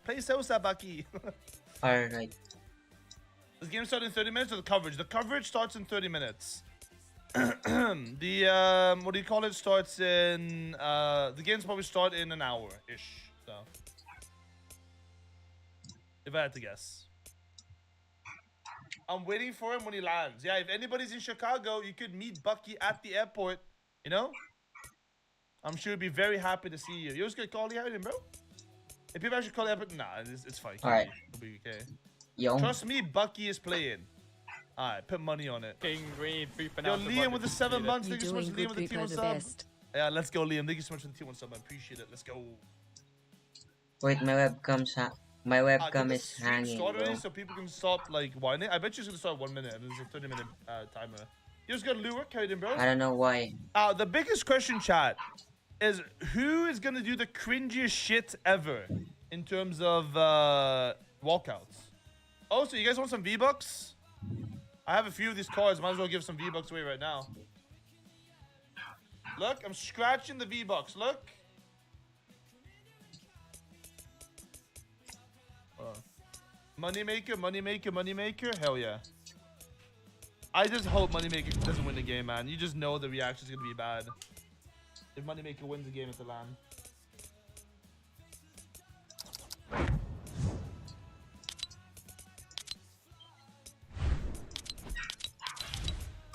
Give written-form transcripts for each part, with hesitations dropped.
Play Sosa, Bucky. Alright. This game starts in 30 minutes or the coverage? The coverage starts in 30 minutes. The what do you call it? Starts in the games probably start in an hour-ish. So if I had to guess. I'm waiting for him when he lands. Yeah, if anybody's in Chicago, you could meet Bucky at the airport, you know? I'm sure he'd be very happy to see you. You just gonna call the out, bro? If people actually call the airport, nah, it's fine. Alright. It'll be okay. Yo. Trust me, Bucky is playing. Alright, put money on it. King Green, Yo, Liam with the 7 months. Thank you so much, doing Liam with the good, T1 Creeper, the sub. best. Yeah, let's go, Liam. Thank you so much for the T1 sub. I appreciate it. Let's go. Wait, my webcam the is stream hanging, start bro. already so people can stop like whining. I bet you it's gonna start 1 minute and there's a 30-minute timer. You just got Lure, Kaiden, bro. I don't know why. The biggest question, chat, is who is gonna do the cringiest shit ever in terms of walkouts? Oh, so you guys want some V-Bucks? I have a few of these cards. Might as well give some V-Bucks away right now. Look, I'm scratching the V-Bucks. Look. Moneymaker, moneymaker, moneymaker. Hell yeah. I just hope Moneymaker doesn't win the game, man. You just know the reaction's gonna be bad if Moneymaker wins the game at the LAN.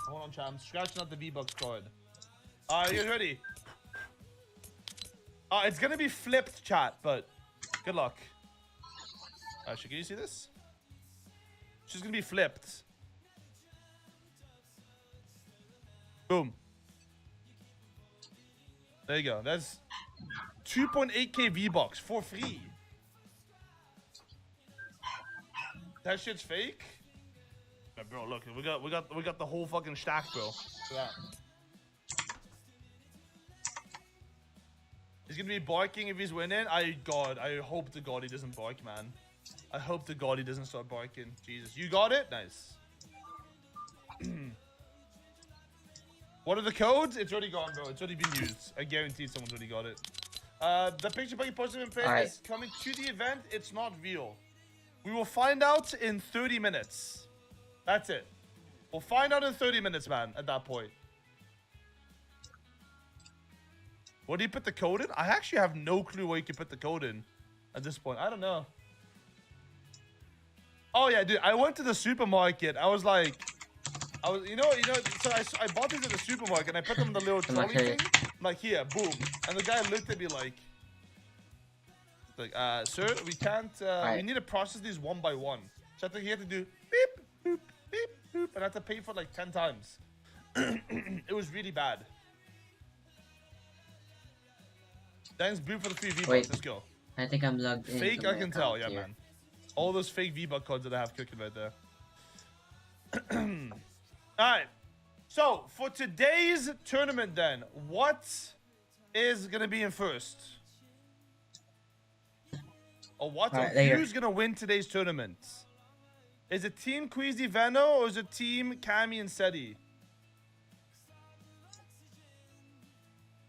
Hold on, chat. I'm scratching out the V-Bucks card. Alright, you guys ready? It's gonna be flipped, chat, but good luck. Actually, can you see this? She's gonna be flipped. Boom. There you go. That's 2.8k V-Bucks for free. That shit's fake? Yeah, bro, look, we got the whole fucking stack, bro. Look at that. He's gonna be barking if he's winning. I hope to God he doesn't bark, man. I hope to God he doesn't start barking. Jesus, you got it? Nice. What are the codes? It's already gone, bro. It's already been used. I guarantee someone's already got it. The picture Bucky posted in place is coming to the event. It's not real. We will find out in 30 minutes. That's it. We'll find out in 30 minutes, man, at that point. What do you put the code in? I actually have no clue where you can put the code in at this point. I don't know. Oh, yeah, dude. I went to the supermarket. I was like... you know, so I bought these at the supermarket and I put them in the little trolley thing. I'm like, here, boom. And the guy looked at me like, sir, we can't, we need to process these one by one. So I think he had to do beep, boop, beep, boop, and I had to pay for like 10 times. It was really bad. Thanks, Blue, for the free V-Bucks. Let's go. I think I'm logged in. Fake, I can tell, yeah, man. All those fake V-Buck cards that I have cooking right there. Alright, so for today's tournament then, what is going to be in first? Or what? Who's going to win today's tournament? Is it Team Queasy Veno or is it Team Cammy and Seti?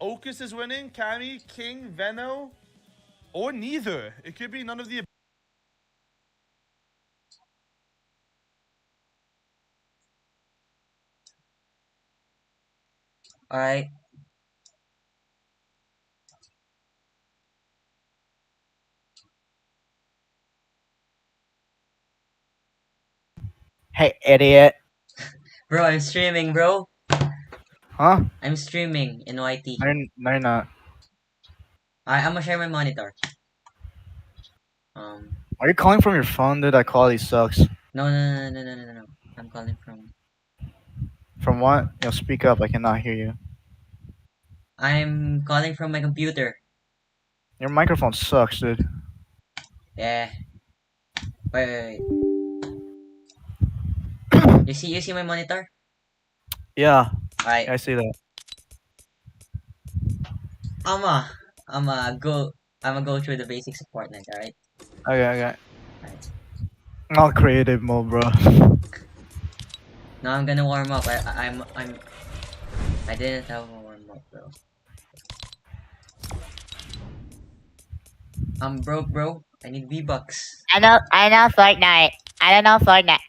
Ocus is winning, Cammy, King, Veno, or neither. It could be none of the... Alright. Hey, idiot. Bro, I'm streaming, bro. Huh? I'm streaming in YT. No, you're not. I'm gonna share my monitor. Are you calling from your phone, dude? That quality sucks. No. I'm calling from... From what? Yo, speak up. I cannot hear you. I'm calling from my computer. Your microphone sucks, dude. Yeah. Wait. You see my monitor? Yeah. Alright. I see that. I'ma go through the basic support net, alright? Okay. Alright. Not creative mode, bro. Now I'm gonna warm up. I didn't have a warm up, bro. I'm broke, bro. I need V-Bucks. I know Fortnite. I don't know Fortnite.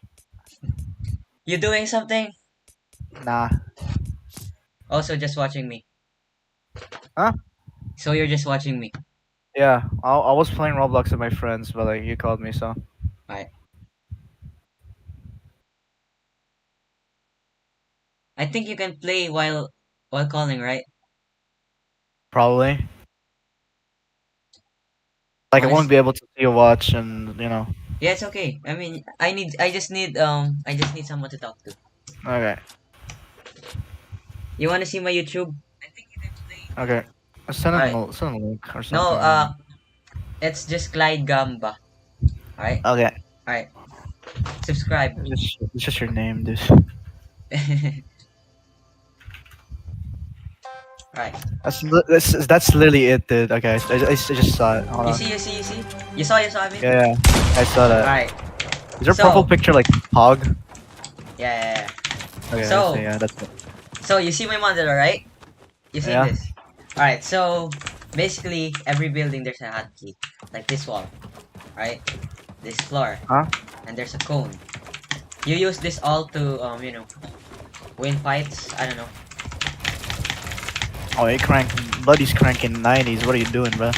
You doing something? Nah. Also, just watching me. Huh? So you're just watching me. Yeah. I was playing Roblox with my friends, but like you called me, so. Alright. I think you can play while calling, right? Probably. Like I Honest. won't be able to see a watch, and you know. Yeah, it's okay. I mean, I just need someone to talk to. Okay. You want to see my YouTube? Okay. Alright. Send him a link or No, something. I don't it's just Clyde Gamba. Alright? know. Okay. Alright. Subscribe. It's just your name, dude. Alright. That's literally it, dude. Okay, I just saw it. Hold You on. see, you see, you see? You saw me? Yeah, I saw that. Alright. Is your So- profile picture like Pog? Yeah. Okay, So- I see, yeah, that's it. So you see my monitor, right? You see Yeah. this? Alright, so basically every building there's a hotkey. Like this wall. Right? This floor. Huh? And there's a cone. You use this all to win fights. I don't know. Oh, Buddy's cranking 90s. What are you doing, bro?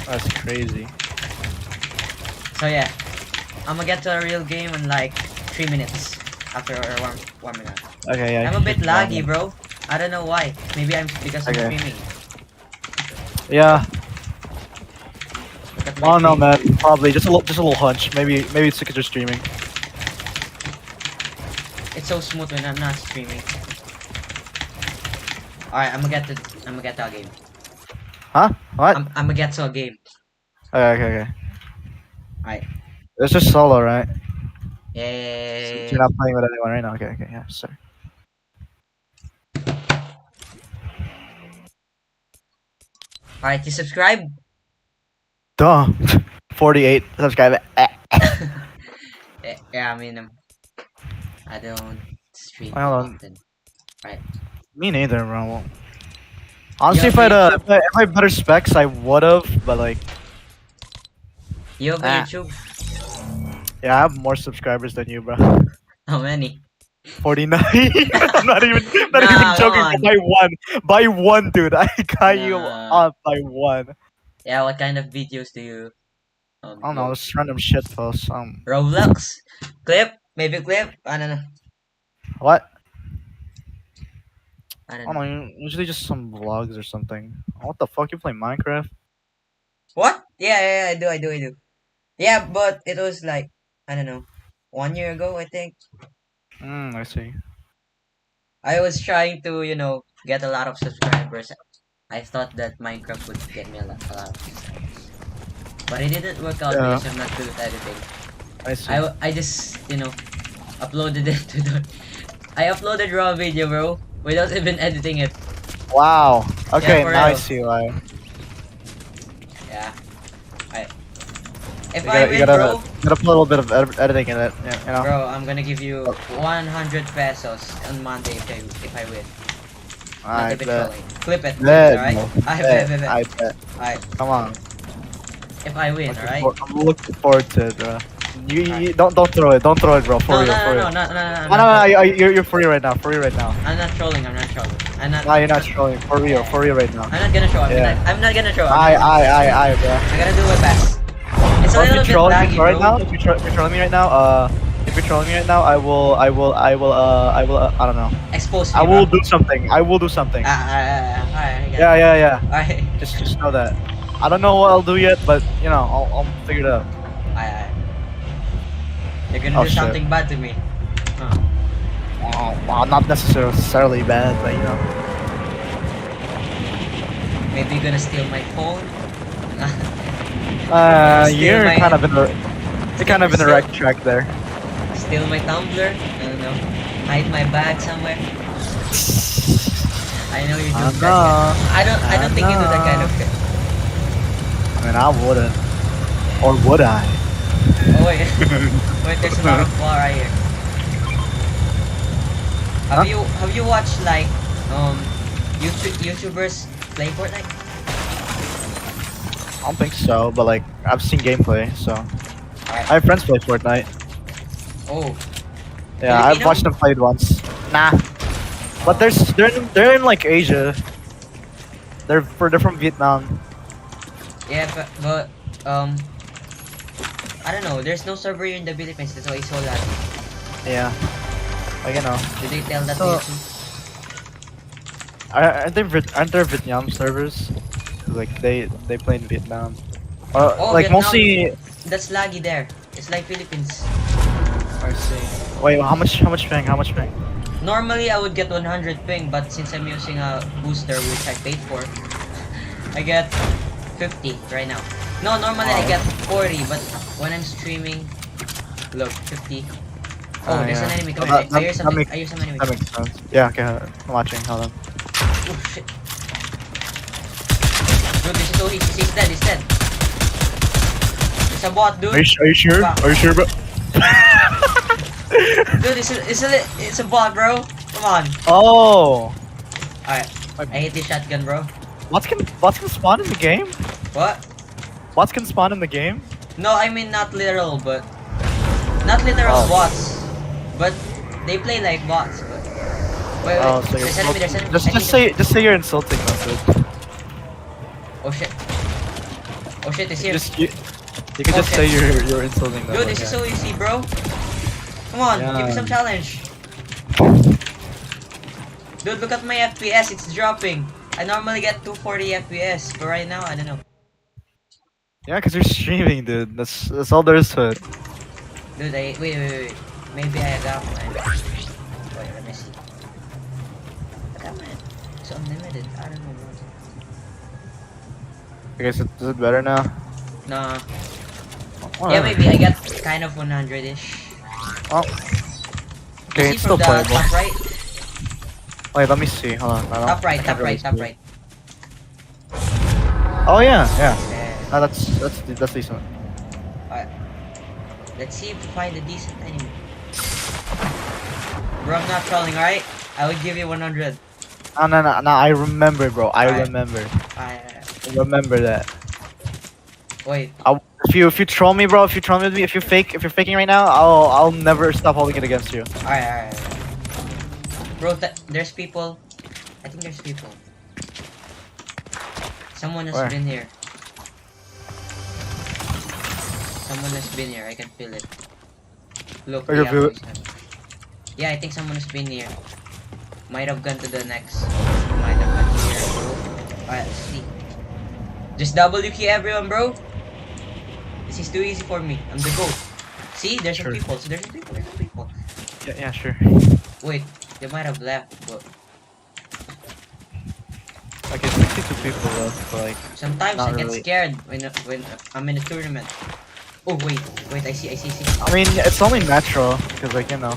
That's crazy. So yeah. I'm gonna get to a real game in like 3 minutes after warming up. Okay, yeah. I'm a bit keep laggy, going. bro. I don't know why. Maybe I'm because I'm Okay. streaming. Yeah. Look at I my don't know, stream. man. Probably just a little hunch. Maybe it's because you're streaming. It's so smooth when I'm not streaming. Alright, I'm gonna get to a game. Huh? What? I'm gonna get to a game. Okay. Alright. It's just solo, right? Yeah. You're not playing with anyone right now. Okay, yeah, sorry. Alright, you subscribe? Duh. 48 subscribers. Yeah, I mean, I don't stream Hold on. often. Me neither, bro. Honestly, You if have I had better specs, I would've. But like, You have a Ah. YouTube? yeah, I have more subscribers than you, bro. How many? 49. I'm not even Nah, joking. come on. By one, dude. I got you Nah. up by one. Yeah, what kind of videos do you I don't know, just random shit posts. Roblox? Clip? Maybe clip? I don't know. What? I I don't don't know. know. Usually just some vlogs or something. What the fuck? You play Minecraft? What? Yeah, I do. Yeah, but it was like, I don't know, 1 year ago, I think. I see. I was trying to, get a lot of subscribers. I thought that Minecraft would get me a lot of subscribers. But it didn't work out Yeah. because I'm not good at editing. I see. I just, uploaded it to the... I uploaded raw video, bro, without even editing it. Wow. Okay, for now I real. see why. Yeah. If You I gotta, you win, gotta, bro, you gotta put a little bit of editing in it. You know. bro, I'm gonna give you 100 pesos on Monday if I win. Not I even bet. trolling. Clip it, Bet, alright? bro. I Bet. bet. I bet. Alright, Come on. if I win, alright? I'm looking forward to it, bro. You don't throw it. Don't throw it, bro. For No, real. no, For real. no, You're free right now. Free right now. I'm not trolling. I'm Nah, you're not trolling. For real right now. I'm not gonna show. Yeah. I'm not gonna show. Bro. I'm gonna do my best. It's a Or if little you're bit trolling laggy, me right bro. now, if you're trolling me right now, I will, I don't know. Expose me, I will bro. do something. Alright. Alright, Yeah. Alright, Just know that. I don't know what I'll do yet, but you know, I'll figure it out. alright. You're gonna Oh, do shit. something bad to me. Well, not necessarily bad, but you know. Maybe you're gonna steal my phone. Steal You're my- kind of in the, right track there. Steal my tumbler. I don't know. Hide my bag somewhere. I know you do that. know. I don't think you do that kind of thing. I mean, I wouldn't. Or would I? Oh wait, wait. There's a lot of bar right here. Have you watched like YouTubers play Fortnite? I don't think so, but like I've seen gameplay, so Alright. I have friends play Fortnite. Oh, Yeah, I've Filipino? watched them play it once. Nah, but they're in like Asia. They're from Vietnam. yeah, but I don't know. There's no server here in the Philippines. That's why it's so laggy. Yeah, like you know. Did they tell that So- to you too? Aren't there Vietnam servers? Like they play in Vietnam. Oh, Like Vietnam. mostly. That's laggy there. It's like Philippines. I see. Wait, how much ping? How much ping? Normally I would get 100 ping, but since I'm using a booster which I paid for, I get 50 right now. No, normally I get 40, but when I'm streaming, look, 50. Oh, there's yeah. an enemy Oh, coming. that- I hear that something. makes- I hear some enemy. That makes sense. Yeah, okay, I'm watching. Hold on. Oh shit. Dude, this is OE. He's dead. He's dead. It's a bot, dude. Are you sure? Wow. Are you sure, bro? Dude, it's a bot, bro. Come on. Oh, Alright. I hate this shotgun, bro. bots can spawn in the game. What? Bots can spawn in the game. No, I mean not literal, but not literal Oh. bots. But they play like bots. But wait, Oh, so you're there's enemy. There's enemy. I think just say you're insulting them, dude. Oh shit. Oh shit, it's here. You can Oh, just shit. say you're insulting them. Dude, like, this is yeah. so easy, bro. Come on, give me Yeah. some challenge. Dude, look at my FPS. It's dropping. I normally get 240 FPS, but right now I don't know. Yeah, cause you're streaming, dude. That's all there is to it. Dude, wait. Maybe I got mine. Wait, let me see. I got mine. It's unlimited. I don't know. Okay, so is it better now? Nah. Yeah, Whatever. maybe I get kind of 100-ish. Well, okay, See it's from still the playable. top right? Wait, let me see. Hold on. I don't- Top right, I top can't really right, top see. right. Oh yeah. Yeah. No, that's decent. Alright. Let's see if we find a decent enemy. Bro, I'm not trolling, alright? I will give you 100. No. I remember, bro. I Alright. remember. Alright. Remember that. Wait. If you troll me, bro, if you troll me with me, if you're faking right now, I'll never stop holding it against you. Alright. Bro, there's people. I think there's people. Someone has Where? been here. Someone has been here. I can feel it. Look, Where you feel it? yeah, I think someone has been here. Might have gone to the next. Might have gone here, bro. Alright, let's see. Just double key everyone, bro. This is too easy for me. I'm the GOAT. See, there's Sure. some people. So there's some people. Yeah, sure. Wait, they might have left, but Okay, 62 people left, but like, sometimes Not I get really. scared when I'm in a tournament. Oh wait, I see. I mean, it's only natural, because like, you know,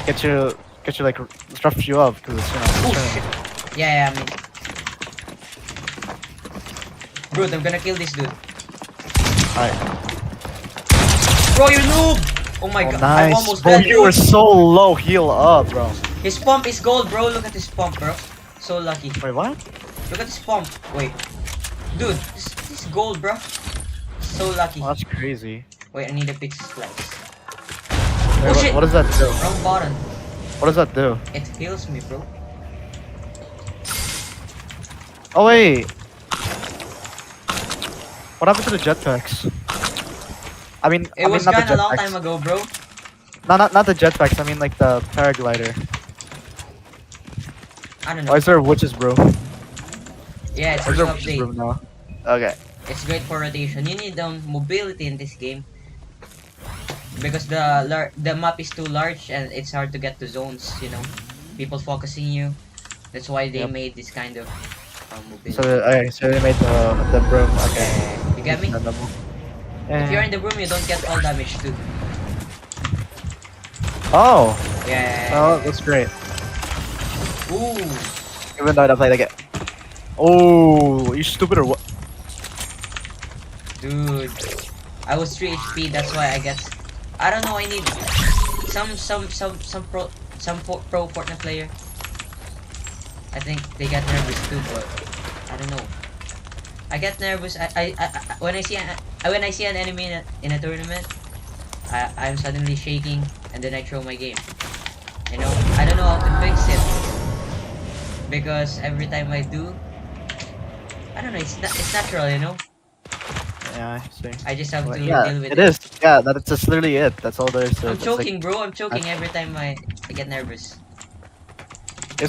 get you like, rough you up, because it's, you know, Oh it's shit. Yeah, I mean. Bro, I'm gonna kill this dude. Alright. Bro, you noob! Oh my Oh, god, I'm nice. almost Bro, dead, you were dude. so low, heal up, bro. His pump is gold, bro. Look at his pump, bro. So lucky. Wait, what? Look at his pump. Wait. Dude, this is gold, bro. So lucky. Oh, that's crazy. Wait, I need a pixie slice. Wait, Oh, shit. what does that do? Wrong button. What does that do? It heals me, bro. Oh, wait. What happened to the jetpacks? I mean, It was not the kinda a long jetpacks. time ago, bro. No, not the jetpacks. I mean, like the paraglider. I don't Why know. is there witches, bro? Yeah, it's Why a is there new witches, bro, update. now? Okay. It's great for rotation. You need mobility in this game because the map is too large and it's hard to get to zones. You know, people focusing you. That's why they Yep. made this kind of mobility. So they made the broom. Okay. You get me? If you're in the room, you don't get fall damage too. Oh, Yeah. oh, that's great. Ooh. Even though I don't play the game. Oh, you stupid or what? Dude, I was 3 HP. That's why I guess. I don't know. I need some pro Fortnite player. I think they got nervous too, but I don't know. I get nervous. When I see an enemy in a tournament, I'm suddenly shaking, and then I throw my game. You know, I don't know how to fix it because every time I do, I don't know. It's natural, you know. Yeah, I see. I just have to Yeah, deal with it is. Yeah, that's just literally it. That's all there is to it. I'm It's like, choking, bro. I'm choking every time I get nervous. you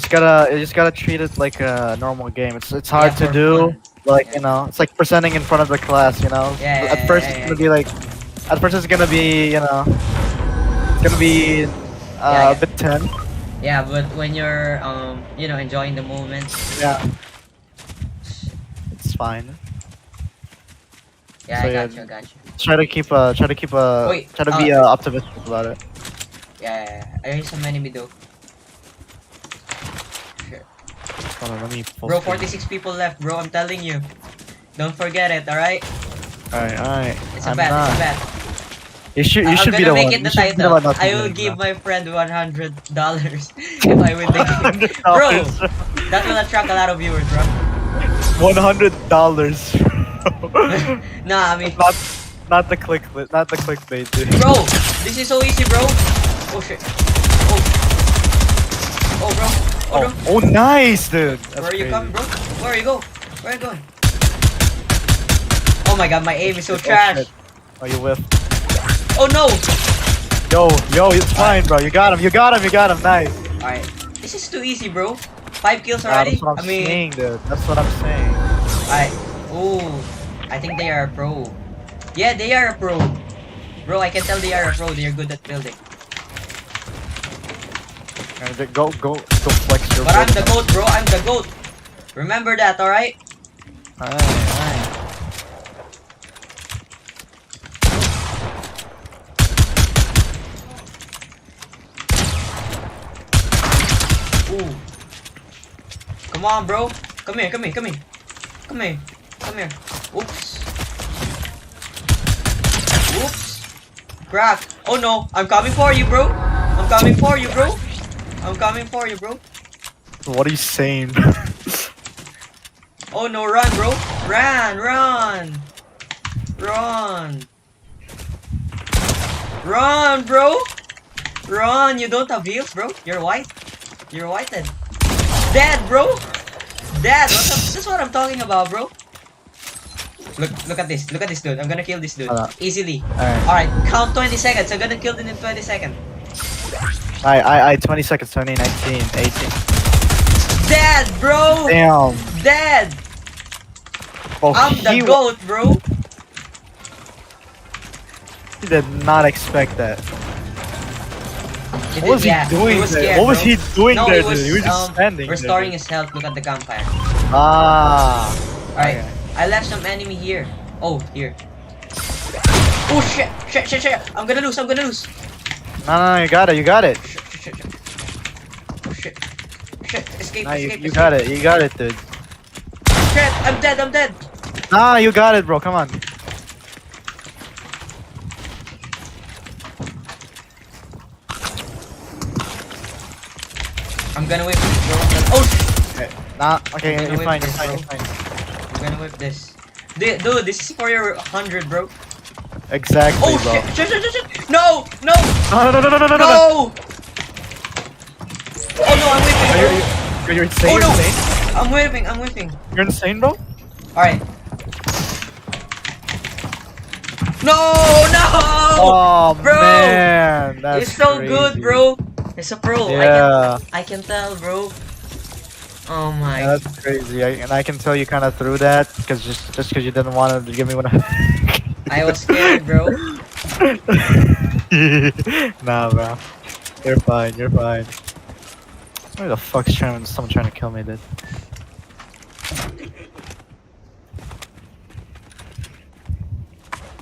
just gotta treat it like a normal game. It's hard Yeah, to for do. fun. Like, Yeah. you know, it's like presenting in front of the class, you know. Yeah, At first yeah, it's yeah, gonna yeah. be like, at first it's gonna be, you know, it's gonna be Yeah, a bit tense. Yeah, but when you're you know, enjoying the moment. Yeah, it's fine. Yeah, So, I yeah. got you. I got you. Try to Wait, be optimistic about it. Yeah. I hear some enemy though. Shit. Hold on, let me full Bro, screen. 46 people left, bro. I'm telling you. Don't forget it, alright? Alright. It's a bet. It's a bet. You should I'm be gonna the make one. it the You should be the title. one not to I do will it, give bro. my friend $100 if I win the game. Bro, $100. that will attract a lot of viewers, bro. $100. Nah, I mean, not the clickbait, dude. bro, this is so easy, bro. Oh shit. Oh, bro. Oh, bro. Oh, nice, dude. That's Where are you crazy. coming, bro? Where are you go? Where are you going? Oh my god, my aim is so Oh, trash. shit. Oh, you whiffed. Oh no! Yo, it's fine, bro. You got him. Nice. Alright. This is too easy, bro. 5 kills Nah, already? that's what I'm saying, dude. That's what I'm saying. Alright. Ooh. I think they are a pro. Yeah, they are a pro. Bro, I can tell they are a pro. They are good at building. And go flex your. But I'm the GOAT, bro. I'm the GOAT. Remember that, alright? Alright. Ooh. Come on, bro. Come here. Oops. Crack. Oh no. I'm coming for you, bro. What are you saying? Oh no, run, bro. Run, bro. Run. You don't have heals, bro. You're whited. Dead, bro. Dead. This is what I'm talking about, bro. Look at this, dude. I'm gonna kill this dude easily. Alright, count 20 seconds. I'm gonna kill him in 20 seconds. I 20 seconds, 20, 19, 18. Dead, bro. Damn. Dead. Oh, I'm the GOAT, bro. He did not expect that. He What was did, he doing he was there? scared, What was bro. he doing No, there, he was dude? He was just standing restoring there. his health. Look at the campfire. Ah. Alright, Okay. I left some enemy here. Oh, here. Oh shit. I'm gonna lose. No, you got it. Oh shit. Escape. Nah, you got it, dude. Shit, I'm dead. Nah, you got it, bro. Come on. I'm gonna whip this, bro. Oh shit. Nah, okay, I'm you're gonna fine, whip you're this, fine, bro. you're fine. I'm gonna whip this. Dude, this is for your 100, bro. Exactly, Oh bro. shit. No. No. No. Oh no, I'm whipping, bro. You're insane. Oh no. You're insane. I'm whipping. You're insane, bro. Alright. No. Oh Bro, man, that's It's so crazy. good, bro. It's a pro. Yeah. I can tell, bro. Oh my. Yeah, that's crazy. And I can tell you kind of threw that because just because you didn't want to give me one. I was scared, bro. Nah, bro. You're fine. Where the fuck's someone trying to kill me, dude?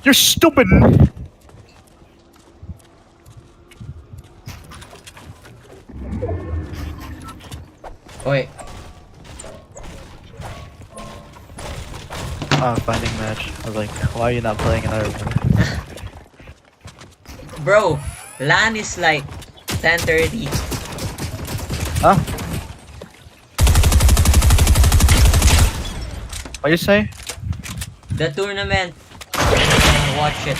You're stupid. Wait. Finding match. I was like, why are you not playing another one? Bro, LAN is like 10:30. Huh? What you say? The tournament. Watch it.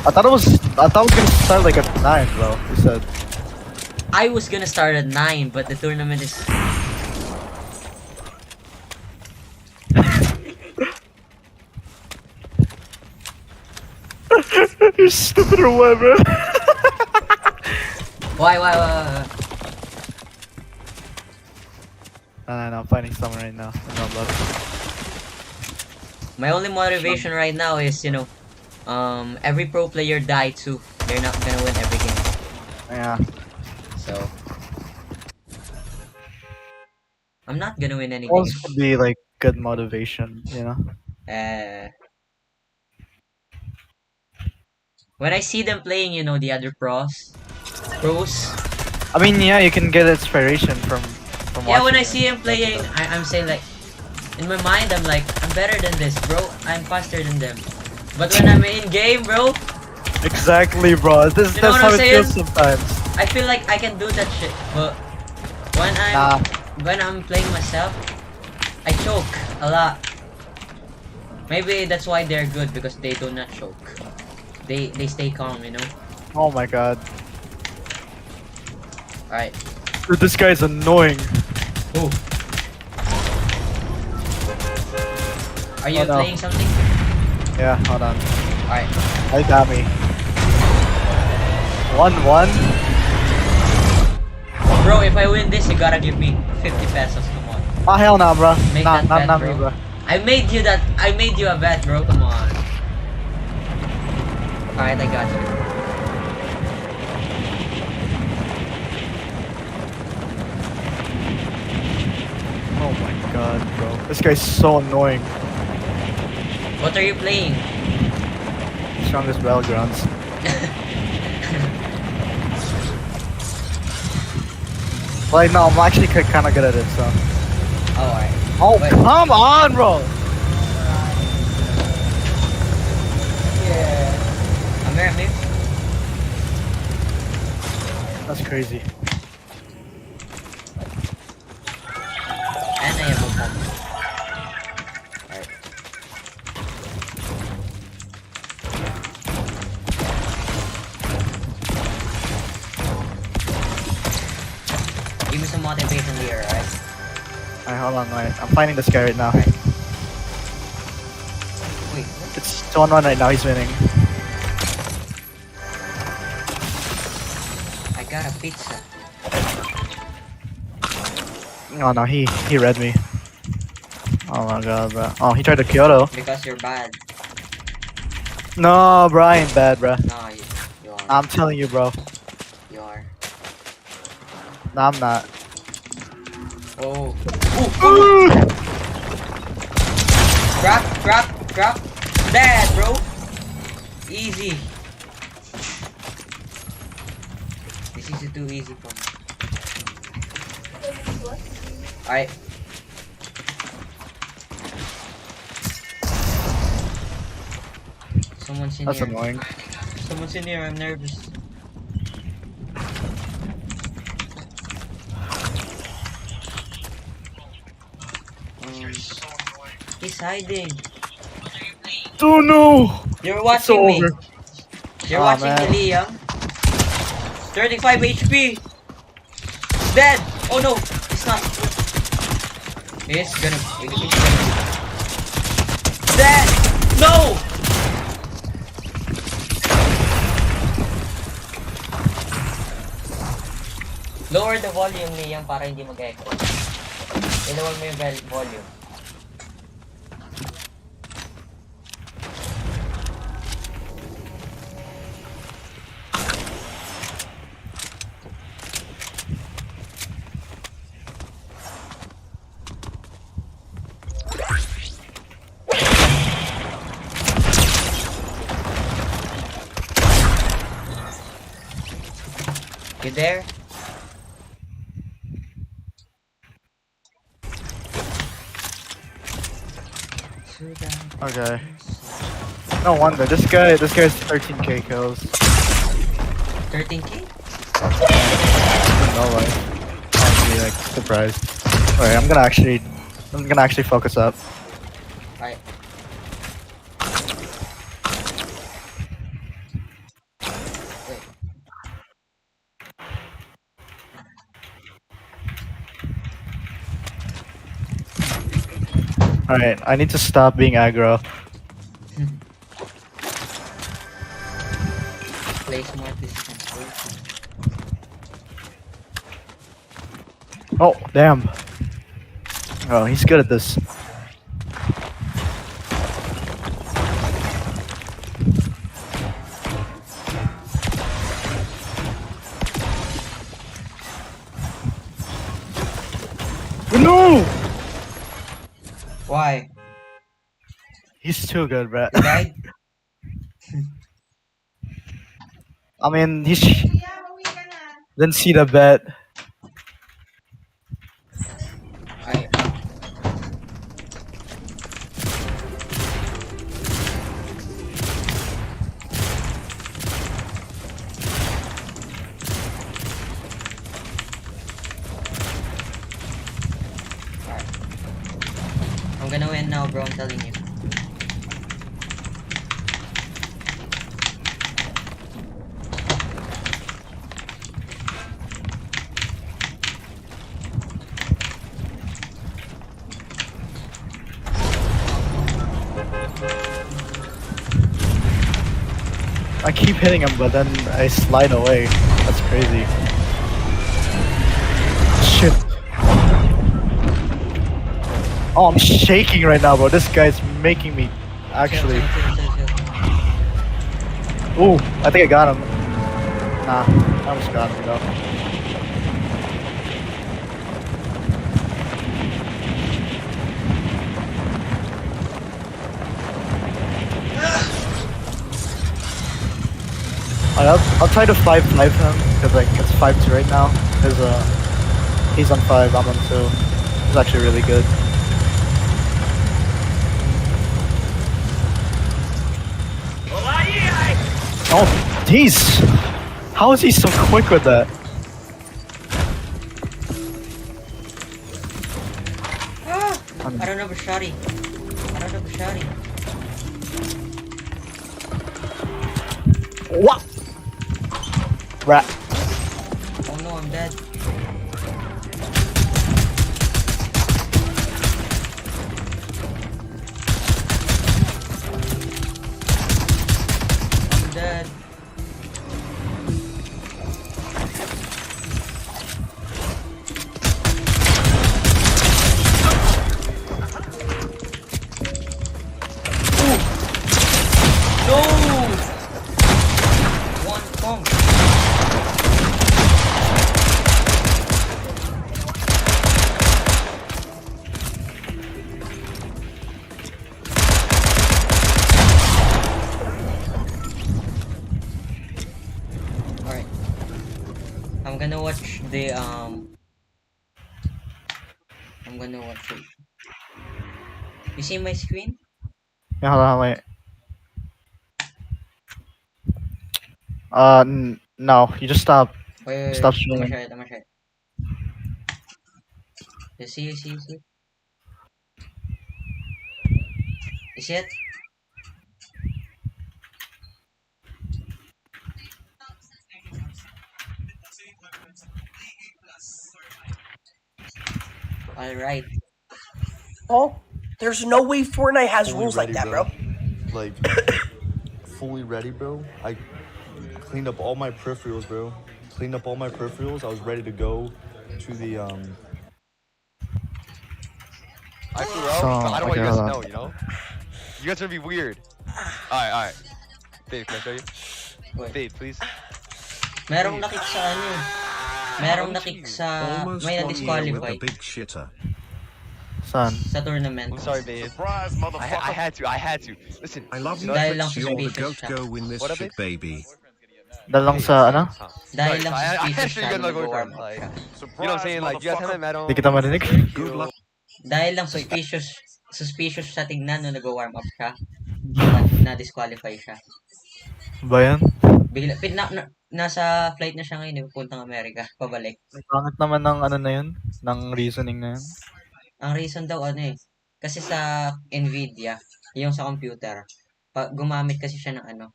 I thought it was gonna start like at 9, bro. You said. I was gonna start at 9, but the tournament is. You're stupid or whatever. Why? No, I'm fighting someone right now. I'm not left. My only motivation right now is, you know, every pro player die too. They're not gonna win every game. Yeah. So I'm not gonna win any Those games. would be like good motivation, you know. When I see them playing, you know, the other pros. I mean, yeah, you can get inspiration from Yeah, when watching I see him playing, I'm saying like, in my mind, I'm like, I'm better than this, bro. I'm faster than them. But when I'm in game, bro, Exactly, bro. You know That's what how I'm it feels saying? sometimes. I feel like I can do that shit. But when I'm playing myself, I choke a lot. Maybe that's why they're good, because they do not choke. They stay calm, you know. Oh my god. Alright. Dude, this guy's annoying. Ooh. Are you Oh, no. playing something? Yeah, hold on. Alright. They got me. 1-1. Bro, if I win this, you gotta give me 50 pesos. Come on. Oh hell no, bro. Make Nah, that bet, not bro. me, bro. I made you a bet, bro. Come on. Alright, I got you. Oh my god, bro. This guy's so annoying. What are you playing? Strongest battlegrounds. Like, no, I'm actually kind of good at it, so. Oh, alright. Oh, Wait. come on, bro! I'm here. That's crazy. And I have a bomb. Alright. Give me some motivation here, alright? Alright, hold on, wait. I'm finding this guy right now. Alright. Wait, what? It's 2-1 right now, he's winning. I got a pizza. Oh no, he read me. Oh my god, bro. Oh, he tried to Kyoto. Because you're bad. No, bro, I ain't bad, bro. No, you are. I'm telling you, bro. You are. No, I'm not. Oh. Ooh. Drop. Dead, bro. Easy. This is too easy for me. Alright. Someone's in That's here. annoying. Someone's in here, I'm nervous. He's hiding. Oh no! You're It's watching me. over. You're Aw, watching man. me, Liam. 35 HP. Dead. Oh no, it's not. It's gonna. Dead. No. Lower the volume, Liam, para hindi mag-echo. I-lower mo yung volume. You there? Okay. No wonder. This guy's 13k kills. 13k? No way. Honestly, like, surprised. Alright, I'm gonna actually I'm gonna actually focus up. Alright. Wait. Alright, I need to stop being aggro. Play smart decisions, bro. Oh, damn. Oh, he's good at this. No! Why? He's too good, bro. You died? I mean, he didn't see the bet. Alright. I'm gonna win now, bro. I'm telling you. I keep hitting him, but then I slide away. That's crazy. Shit. Oh, I'm shaking right now, bro. This guy's making me actually. Ooh, I think I got him. Nah, I almost got him though. I'll try to 5-5 him because like it's 5-2 right now. Cause he's on 5, I'm on 2. He's actually really good. Oh, jeez! How is he so quick with that? I don't have a shotty. I don't have a shotty. What? Rat. Oh no, I'm dead. I'm dead. No! One pump. Alright. I'm gonna watch the I'm gonna watch it. You see my screen? Yeah, hold on, wait. No, you just stop. Wait, Stop I'm gonna streaming. share it, I'm gonna share it. You see, you see, you see? You see it? Alright. Oh, there's no way Fortnite has Fully rules ready, like that, bro. Like, fully ready, bro. I cleaned up all my peripherals, bro. Cleaned up all my peripherals. I was ready to go to the Actually, bro, So, I don't want okay, you guys to hold know, on. you know? You guys are gonna be weird. Alright. Babe, can I show you? Wait. Babe, please. Merong nakik sa ano. Merong nakik sa may na-disqualify big shitter. Son. sa tournament. I'm sorry, babe. Surprise, I had to. Listen. I love you, Dahil lang but you're the suspicious goat siya. go win this What up, shit, baby. Dalawang sa ano? Dahil Sorry, lang I suspicious actually siya got nung no going for nag-warm him. up Like, siya. you know what I'm saying? Like, you guys haven't met him. Di kita marinig? Good luck. Dahil lang suspicious sa tignan nung nag-warm up siya. Na-disqualify siya. Ba yan? Bigla, nasa flight na siya ngayon, pupuntang Amerika, pabalik. Ang pangit naman ng ano na yun? Ng reasoning na yun. Ang reason daw ano eh, kasi sa Nvidia, yung sa computer, pag gumamit kasi siya ng ano,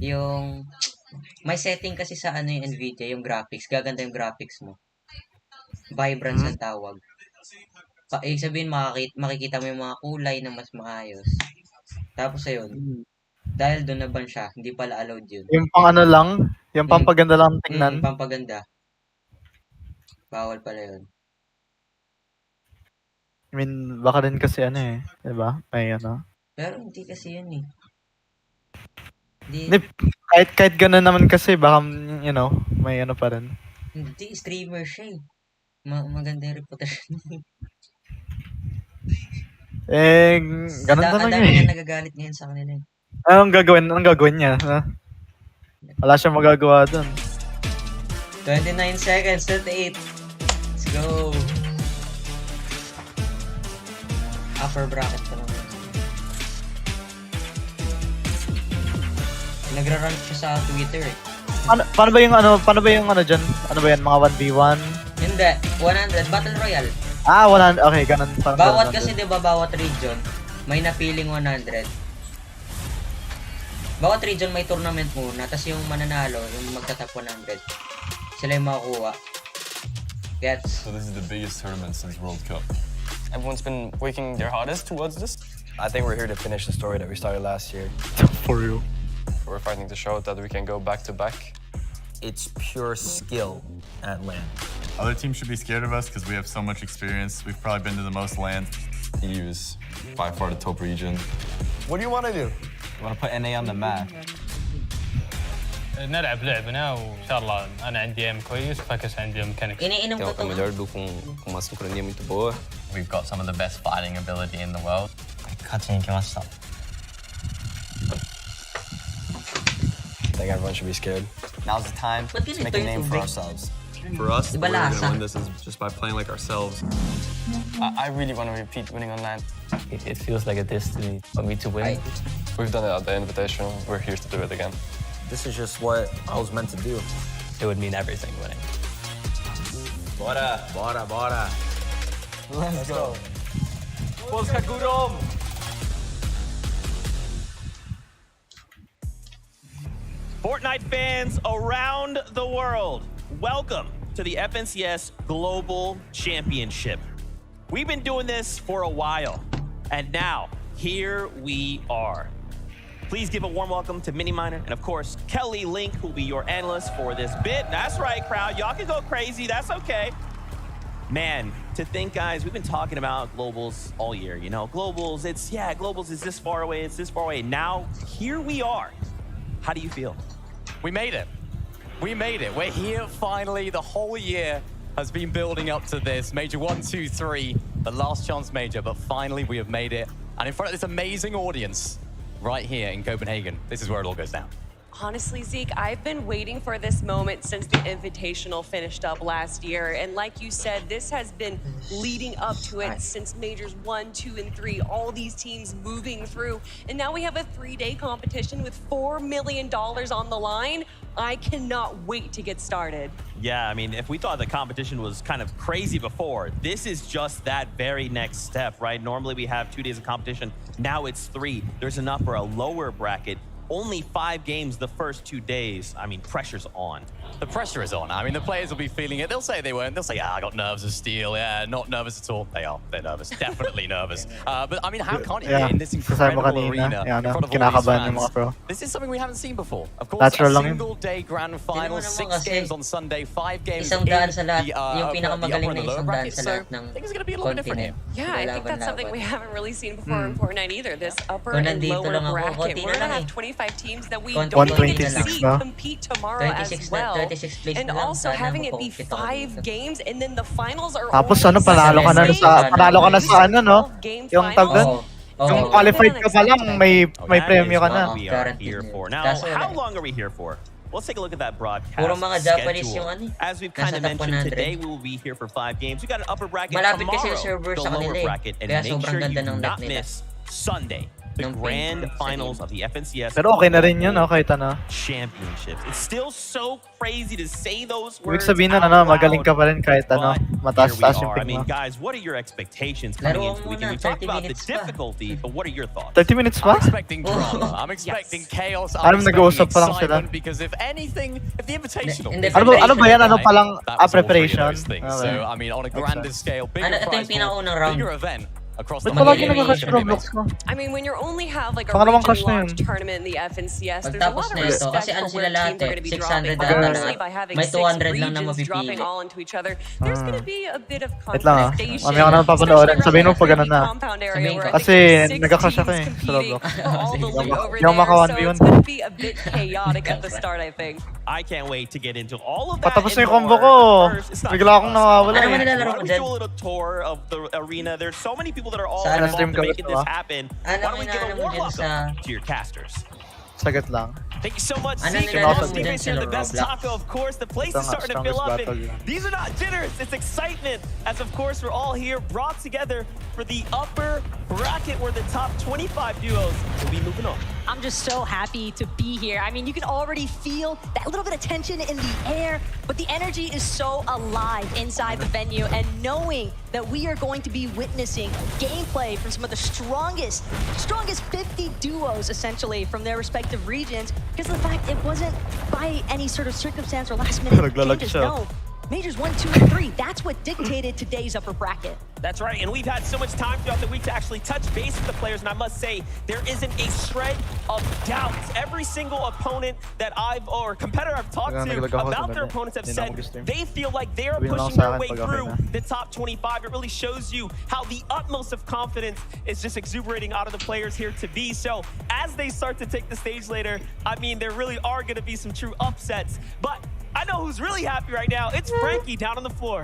yung may setting kasi sa ano yung Nvidia, yung graphics, gaganda yung graphics mo. Vibrance ang tawag. Ibig sabihin makikita mo yung mga kulay na mas maayos. Tapos ayun, dahil doon na ban siya, hindi pala allowed yun. Yung pang ano lang, yung pampaganda lang tingnan. Pampaganda. Bawal pala yun. I mean, baka din kasi ano eh, diba? May ano. Pero hindi kasi yun eh. Hindi, kahit gano'n naman kasi, baka, you know, may ano pa rin. Hindi, streamer siya eh. Maganda yung reputasyon niya. Ganun talaga Ang dami eh. nga nagagalit ngayon sa kanila eh. Anong gagawin niya? Ha? Wala siyang magagawa dun. 29 seconds, 38. Let's go. Upper bracket pa lang. Nagra-run siya sa Twitter eh. Paano ba yung ano dyan? Ano ba yan? Mga 1v1? Hindi, 100 Battle Royale. 100. Okay, ganun. Bawat kasi 'di ba bawat region may napiling 100. Bawat region may tournament muna, tapos yung mananalo, yung magtatap 100. Sila yung makukuha. Gets? So this is the biggest tournament since World Cup. Everyone's been working their hardest towards this. I think we're here to finish the story that we started last year. For real. We're fighting to show that we can go back to back. It's pure skill at LAN. Other teams should be scared of us because we have so much experience. We've probably been to the most LANs. EU is by far the top region. What do you want to do? You want to put NA on the map? نلعب لعبنا وإن شاء الله أنا عندي aim كويس فاكس عندي mechanics. Iniinom ko to. melhor com uma sincronia muito boa. We've got some of the best fighting ability in the world. I think everyone should be scared. Now's the time Ba't to ganito make a yung name for tubig? ourselves. For us, the way we're Ibalasa. gonna win this is just by playing like ourselves. I really want to repeat winning on LAN. It feels like a destiny for me to win. We've done it at the Invitational. We're here to do it again. This is just what I was meant to do. It would mean everything winning. Bora! Let's go! Polska Górą! Fortnite fans around the world, welcome to the FNCS Global Championship. We've been doing this for a while, and now here we are. Please give a warm welcome to Miniminer and, of course, Kelly Link, who will be your analyst for this bit. That's right, crowd. Y'all can go crazy. That's okay. Man, to think, guys, we've been talking about globals all year. You know, globals, globals is this far away. It's this far away. Now, here we are. How do you feel? We made it. We made it. We're here finally. The whole year has been building up to this. Major 1, 2, 3, the last chance major, but finally we have made it. And in front of this amazing audience right here in Copenhagen, this is where it all goes down. Honestly, Zeke, I've been waiting for this moment since the Invitational finished up last year. And like you said, this has been leading up to it since Majors 1, 2, and 3. All these teams moving through. And now we have a 3-day competition with $4 million on the line. I cannot wait to get started. Yeah, I mean, if we thought the competition was kind of crazy before, this is just that very next step, right? Normally we have 2 days of competition. Now it's 3. There's an upper, a lower bracket. Only 5 games the first 2 days. I mean, pressure's on. The pressure is on. I mean, the players will be feeling it. They'll say they weren't. They'll say, I got nerves of steel. Yeah, not nervous at all. They are. They're nervous. Definitely nervous. But I mean, how can't you in this incredible arena in front of all these fans? This is something we haven't seen before. Of course, a single-day grand final, 6 games on Sunday, 5 games in the upper and the lower bracket. So I think it's going to be a little bit different here. Yeah, I think that's something we haven't really seen before in Fortnite either. This upper and lower bracket. We're going to have 25 teams that we don't even get to see compete tomorrow as well. And also having it be 5 games and then the finals are Tapos ano, panalo ka na sa ano, no? Yung tagdan. Yung qualified ka pa lang, may premyo ka na. We are here for. Now, how long are we here for? Let's take a look at that broadcast schedule. As we've kind of mentioned, today we will be here for 5 games. We got an upper bracket tomorrow, the lower bracket, and make sure you do not miss Sunday. the grand finals of the FNCS Pero okay na rin yun, kahit ano. Championships. It's still so crazy to say those Ibig words sabihin nun, out magaling ka loud, pa rin kahit ano, but here mataas-taas we yung are. I ping mean, mo. guys, what are your expectations coming into the weekend? We talked about the difficulty, but what are your thoughts? 30 minutes pa? I'm expecting drama. I'm expecting chaos. Alam, I'm expecting nag-uusap pa lang sila. excitement because if anything, if the invitational, Ano ba yan? Ano palang preparation? So I mean, on a grander scale, bigger Ito yung prize pinakaunang pool, round. bigger event across the Ba't palagi whole nagka-crush game. Roblox ko? I mean, when you only have like a Pangalawang crush na region-locked yun. tournament in the FNCS, there's a Pagtapos lot of na ito, respect kasi ano for sila where lahat teams are going to be 600 dropping. ata Obviously, lahat. by having May 6 200 lang na regions mapipili. dropping all into each other, there's going to be a bit of Wait lang confrontation. Mamaya ko na papanoorin. Sabihin mo pag ano na. Compound area where I Kasi think nagka-crush six ako teams sa Roblox. competing for all the loot over Yung there, maka so 1v1. it's going to be a bit chaotic at the start, I think. I can't wait to get into all of that. Patapos na and yung combo more. ko. But first, it's not Bigla akong just us. nawawala Ano eh. ba nilalaro Why ko don't we dyan? do a little tour of the arena? There's so many people that are all Saan? involved Stream in ka making ba? this happen. Why Ano don't we give a inaano mo warm dyan welcome sa... to your casters? Sagat lang. Thank you so much, Ano Zeke. nila And naman Steve dyan is here, sa the best Roblox? taco, of course. The place Ito is nga, starting to fill strongest up. And battle. these are not jitters, it's excitement. As of course, we're all here brought together for the upper bracket where the top 25 duos will be moving on. I'm just so happy to be here. I mean, you can already feel that little bit of tension in the air, but the energy is so alive inside the venue. And knowing that we are going to be witnessing gameplay from some of the strongest 50 duos, essentially, from their respective regions, because of the fact it wasn't by any sort of circumstance or last-minute changes. No. Majors 1, 2, and 3. That's what dictated today's upper bracket. That's right, and we've had so much time throughout the week to actually touch base with the players, and I must say, there isn't a shred of doubt. Every single opponent that competitor I've talked to about their opponents have said they feel like they're pushing their way through the top 25. It really shows you how the utmost of confidence is just exuberating out of the players here to be. So as they start to take the stage later, I mean, there really are going to be some true upsets, but I know who's really happy right now. It's Frankie down on the floor.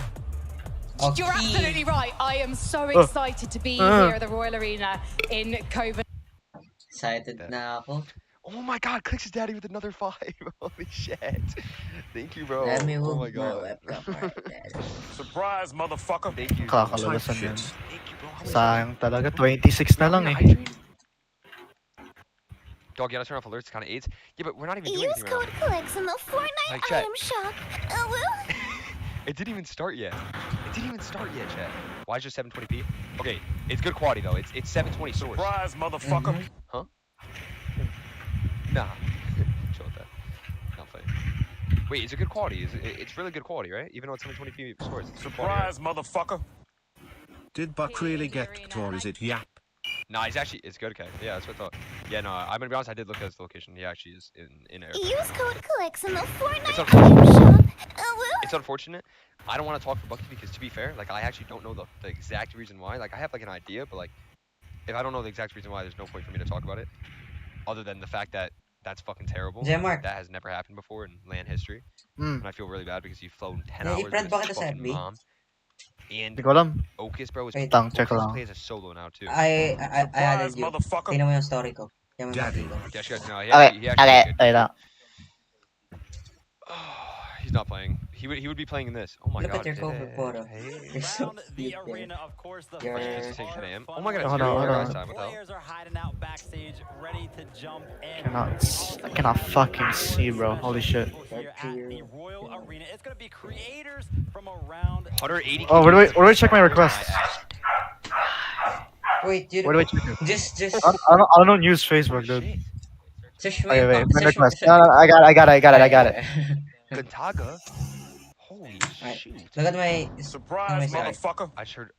Okay. You're absolutely right. I am so excited to be here at the Royal Arena in Copenhagen. Excited na ako. Oh my god, Clicks his daddy with another 5. Holy shit. Thank you, bro. Let me Oh move my god. Surprise, motherfucker. Thank you. Kakalabasan yan. Thank you, bro. Sayang talaga. 26 na lang eh. Dog, yeah, let's turn off alerts. Kind of aids. Yeah, but we're not even doing Use anything right code CLICKS in the Fortnite Like, chat. item shop. Oh, well. It didn't even start yet. It didn't even start yet, chat. Why is it just 720p? Okay, it's good quality though. It's 720 source. Surprise, motherfucker. Huh? Nah. Chill with that. Not funny. Wait, is it good quality? It's really good quality, right? Even though it's 720p source. It's good quality, Surprise, motherfucker. Did Buck really get kicked, or is it Yap? Nah, it's good, okay. Yeah, that's what I thought. Yeah, no, I'm gonna be honest, I did look at his location. He actually is in air. Use code CLICKS in the Fortnite It's item shop. Oh, well. It's unfortunate. I don't want to talk for Bucky because, to be fair, like, I actually don't know the exact reason why. Like, I have, like, an idea, but, like, if I don't know the exact reason why, there's no point for me to talk about it. Other than the fact that that's fucking terrible. J-Mark. That has never happened before in LAN history. Mm. And I feel really bad because you've flown 10 Hey, hours friend, with bakit his sa fucking FB? mom. And Hindi ko alam. Ocus, bro, is Wait. Check Ocus lang. plays a solo now, too. I added you. Motherfucker. Tingnan mo yung story ko. Tingnan mo yung Daddy. story ko. Yeah, she got, no, Okay, he actually okay. did good. Tayo lang. He's not playing. He would be playing in this. Oh my Look god. at your cover photo. Hey. You're so Around cute, the man. arena, of course, the You're- players It's 10 are a.m. fun. Oh my god, it's Hold your on, hold guys' on. time. What the hell? Players are hiding out backstage, ready to jump in. I cannot fucking see, bro. Holy shit. Here at the Royal Arena. It's going to be creators from around 180. Oh, where do I check my requests? Wait, dude. Where do I check it? Just. I don't use Facebook, dude. Just Okay, wait. Friend just- request. No, I got it. Gontaga? Holy Alright. shoot. Look at my. Surprise, my motherfucker. I just heard.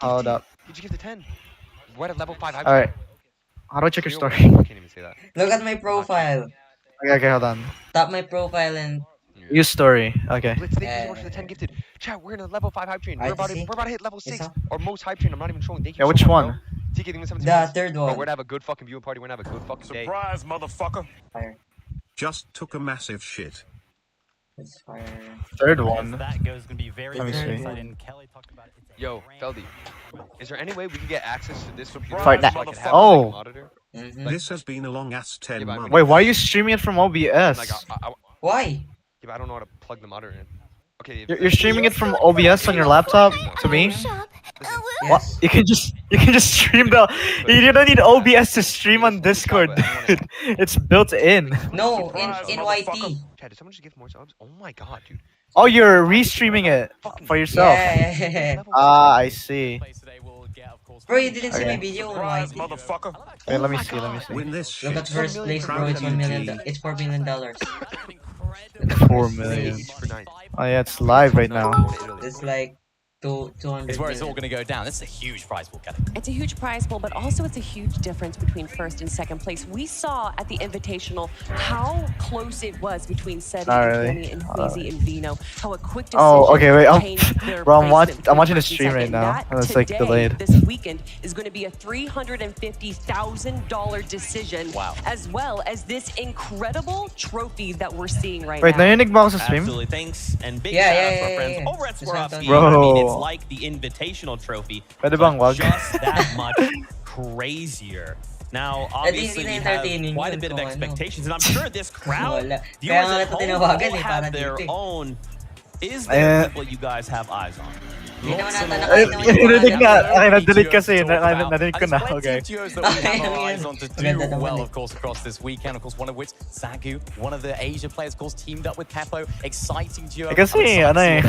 Hold up. Did you give the 10? We're at level 5. Alright. How do I check your story? I can't even say that. Look at my profile. Okay, hold on. Tap my profile and. Use story. Okay. Blitz, thank you so much for the 10 gifted. Chat, we're in a level 5 hype train. We're about to hit level 6. Isa? Or most hype train. I'm not even showing. Thank you Yeah, so which much, one? bro. TK, give me 17 The minutes. third Bro, one. we're gonna have a good fucking viewing party. We're gonna have a good fucking day. Surprise, motherfucker. Fire. Just took a massive shit. It's fire. Third one. That goes going to be very, Let me very see. exciting. Kelly talked about it. It's a Yo, brand- Feldy, is there any way we can get access to this computer? Fortnite. so I can have Oh. like, a monitor? Mhm. This has been a long ass 10 Yeah, but I mean- months. Wait, why are you streaming it from OBS? Like, Why? yeah, but I don't know how to plug the monitor in. Okay. You're streaming it from OBS on your laptop to me? Shop. What? You can just stream the. You don't need OBS to stream on Discord, dude. It's built in. No, in YT. Chad, did someone just give more subs? Oh my god, dude. Oh, you're restreaming it for yourself. Yeah. Ah, I see. Bro, you didn't see my Okay. video on YT. Motherfucker. Wait, let me see. Win this Look at shit. first place, bro. It's $1 million. It's $4 million. 4 million. Oh yeah, it's live right now. It's like 200. It's where it's all going to go down. This is a huge prize pool, Kelly. It's a huge prize pool, but also it's a huge difference between first and second place. We saw at the Invitational how close it was between Seti and Kenny and Queasy and Vino. How a quick decision okay, wait. changed their Bro, I'm placement watching the first and stream right second. now. That And it's like today, delayed. This weekend is going to be a $350,000 decision. Wow. As well as this incredible trophy that we're seeing right Wait, now. narinig ba ako sa stream? Absolutely. Thanks and big Yeah, shout yeah, out to our yeah, friends yeah. over at Swarovski. Bro. I mean, it's like the Invitational trophy, Pwede but bang wag? just that much crazier. Now, obviously, we have quite a bit of expectations, and I'm sure this crowd, viewers at home, all have their own. Is there people you guys have eyes on? Narinig na. Okay, na-delete kasi. Narinig ko na. Okay. Duos that we have our eyes on to do well, of course, across this weekend. Of course, one of which, Zagu, one of the Asia players, of course, teamed up with Peppo. Exciting duo. Kasi, ano eh.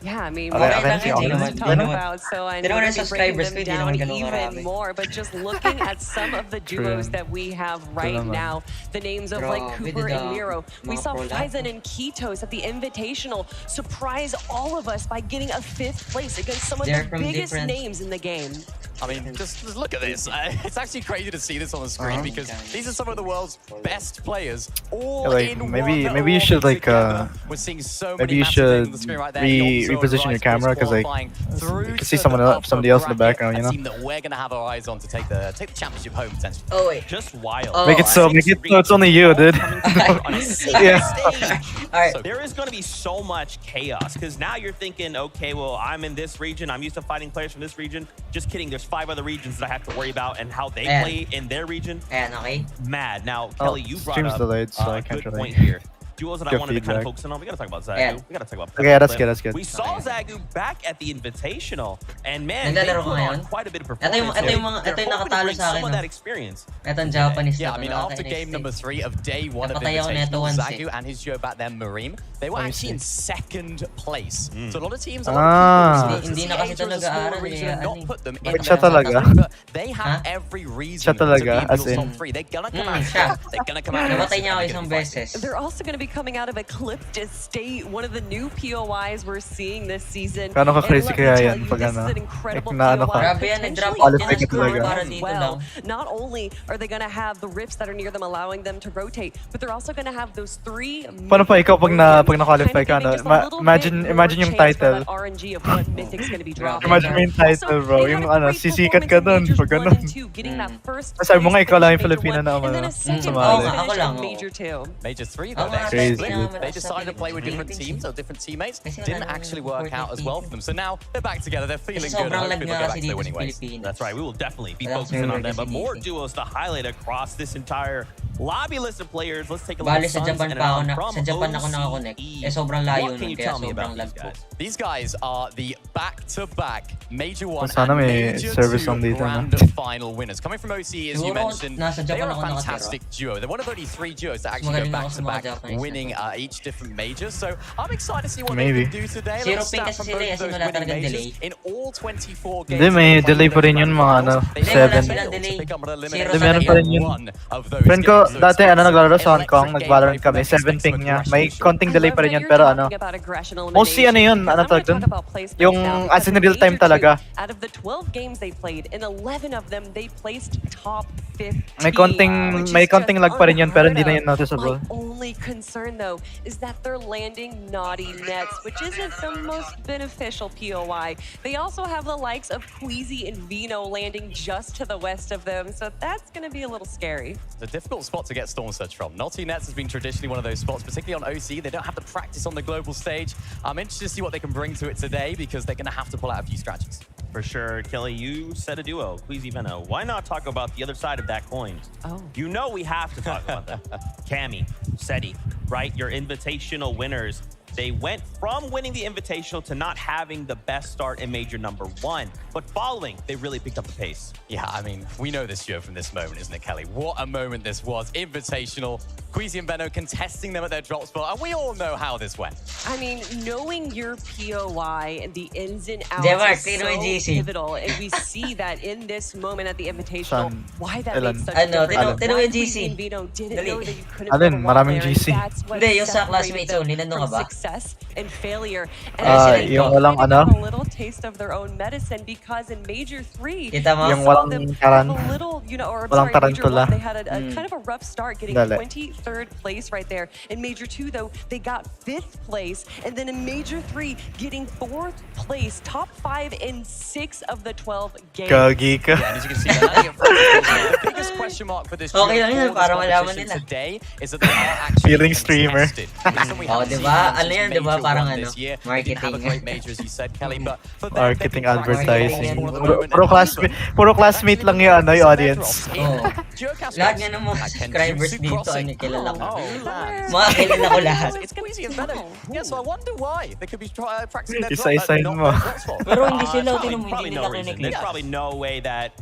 Yeah, I mean, Okay, more okay, teams okay. to talk about, so I know They don't we're have breaking subscribers, them hindi down naman ganun marami. even more, but just looking at some of the duos that we have right now, the names of like Cooper and Miro. We saw Faizan and Kitos at the Invitational surprise all of us by getting a 5th place against some of the biggest names in the game. I mean, just look at this. It's actually crazy to see this on the screen because these are some of the world's best players all in one. Maybe you should like We're seeing so maybe many you should on the screen right there. reposition your camera because like you can see somebody else in the background, you know. Team that we're gonna have our eyes on to take the championship home potentially. Oh wait. Just wild. Make it so it's only you, dude. Yeah. Alright. There is going to be so much chaos because now you're thinking, okay, well, I'm in this region. I'm used to fighting players from this region. Just kidding. There's 5 other regions that I have to worry about and how they play in their region. Okay. Mad. Now, Kelly, you brought stream's up delayed, so I a can't good really point here. Duels that I give wanted to kind of feedback. focus on. We got to talk about Zagu. We got to talk about Okay, that's good, that's good. We saw Zagu back at the Invitational, and man, Naglalaro they ko put on ngayon. quite a bit of Ito performance. yung They're nakatalo hoping to bring sa akin. some of that experience. Itong Japanese Yeah, I mean, after game number 3 of day 1 of Napatay ako nito Invitational, once Zagu and his duo back then, Mareem, they were actually in 2nd place. So a lot of teams, Hindi na kasi talaga aral not put them in Siya talaga? but they have every reason to be talaga? in As your in- top 3. They're gonna come out. They're gonna come out. Namatay niya ako isang beses. They're also going to be coming out of Eclipse State, one of the new POIs we're seeing this season. Gaano ka crazy And let me kaya tell yan you, pag this is ano? an incredible Like, na ano ka? POI. Grabe yan, nag-drop Potentially out Qualify ka in talaga. as Para dito well. lang. Not only are they going to have the rifts that are near them allowing them to rotate, but they're also going to have those 3 Paano pa ikaw pag na-qualify ka, no? Imagine yung title. RNG of what Mythic's going to be dropping. Imagine mo yung title, bro. Yung ano, sisikat ka dun pag ganun. Getting that first Sabi mo nga, ikaw lang yung Major Filipino one, na and then a second sumali. place Ako finish lang, in oo. Major 2. Major 3 Oo though, nga, Crazy, they decided to play with different teams or different teammates. Didn't actually work out as well for them. So now they're back together. They're feeling good. Sobrang lag Hopefully they'll nga go back kasi to their dito winning sa ways. Pilipinas. That's right. We will definitely be Wala focusing on them, kasi but more dito. duos to highlight across this entire lobby list of players. Let's take a look Bali at sa Suns Japan and pa ako Anon from sa Japan ako nakakonect. Eh sobrang layo What can nun you kaya tell me sobrang about lag these po. guys? These guys are the back-to-back Major 1 Sana and may Major service 2 on dito, no? grand final winners. Coming from OC, as you Siguro mentioned, nasa they Japan are a ako nakatira. fantastic duo. They're one of only 3 duos that actually go Magaling ako sa mga back-to-back, Japanese winning each different major. So I'm excited to see what Maybe. they can do today. Zero Let's ping start kasi from sila both eh, of those kasi wala winning talagang majors. delay. In all 24 games, Hindi, may they played delay pa rin those yun, grand mga finals. ano, They 7. failed silang to delay. become Zero eliminated Hindi, meron pa rin yun. in one of those Friend ko, games. So dati it's naglaro sa Hong electric Kong, game nag-Valorant for kami, them to 7 ping expect niya. some May aggression. konting delay pa rin yun, pero ano, mostly ano yun, ano tawag dun? Yung as in real time talaga. Out of the 12 games they played, in 11 of them they placed top 15. May konting lag pa rin yun, pero hindi na yun noticeable. My only concern though is that they're landing naughty nets, which isn't the most beneficial POI. They also have the likes of Queasy and Vino landing just to the west of them, so that's going to be a little scary. It's a difficult spot to get Storm Surge from. Naughty Nets has been traditionally one of those spots, particularly on OC. They don't have to practice on the global stage. I'm interested to see what they can bring to it today because they're going to have to pull out a few scratches. For sure. Kelly, you said a duo, Queasy Veno. Why not talk about the other side of that coin? Oh. You know we have to talk about them. Cammy, Seti, right? Your invitational winners. They went from winning the Invitational to not having the best start in Major number 1. But following, they really picked up the pace. Yeah, I mean, we know this duo from this moment, isn't it, Kelly? What a moment this was. Invitational, Queasy and Benno contesting them at their drop spot, and we all know how this went. I mean, knowing your POI and the ins and outs Demar, is so pivotal, and we see that in this moment at the Invitational, why that made such a difference. Why Queasy and Vino didn't know that you couldn't put them all there, and that's what separated them from success and failure. And yung walang a little taste of their own medicine, because in Major 3, yung walang a little, or I'm sorry, Major 1, they had a kind of a rough start, getting 23rd place right there. In Major 2, though, they got 5th place, and then in Major 3, getting 4th place, top 5 in 6 of the 12 games. Gagi ka. Yeah, and as you can see, the biggest question mark for this duo today is that they are actually Feeling streamer. Diba? Ano yan, diba? Parang ano, marketing. Have a great major, as you said, Kelly, but for marketing, advertising. Puro classmate lang yung audience. Lahat nga ng mga subscribers dito, kilala ko. Mga kilala ko lahat. It's Queasy and Benno. Yeah, so I wonder why. They could be practicing their Isa-isahin mo. Pero hindi sila, hindi nila kiniklik. There's probably no way that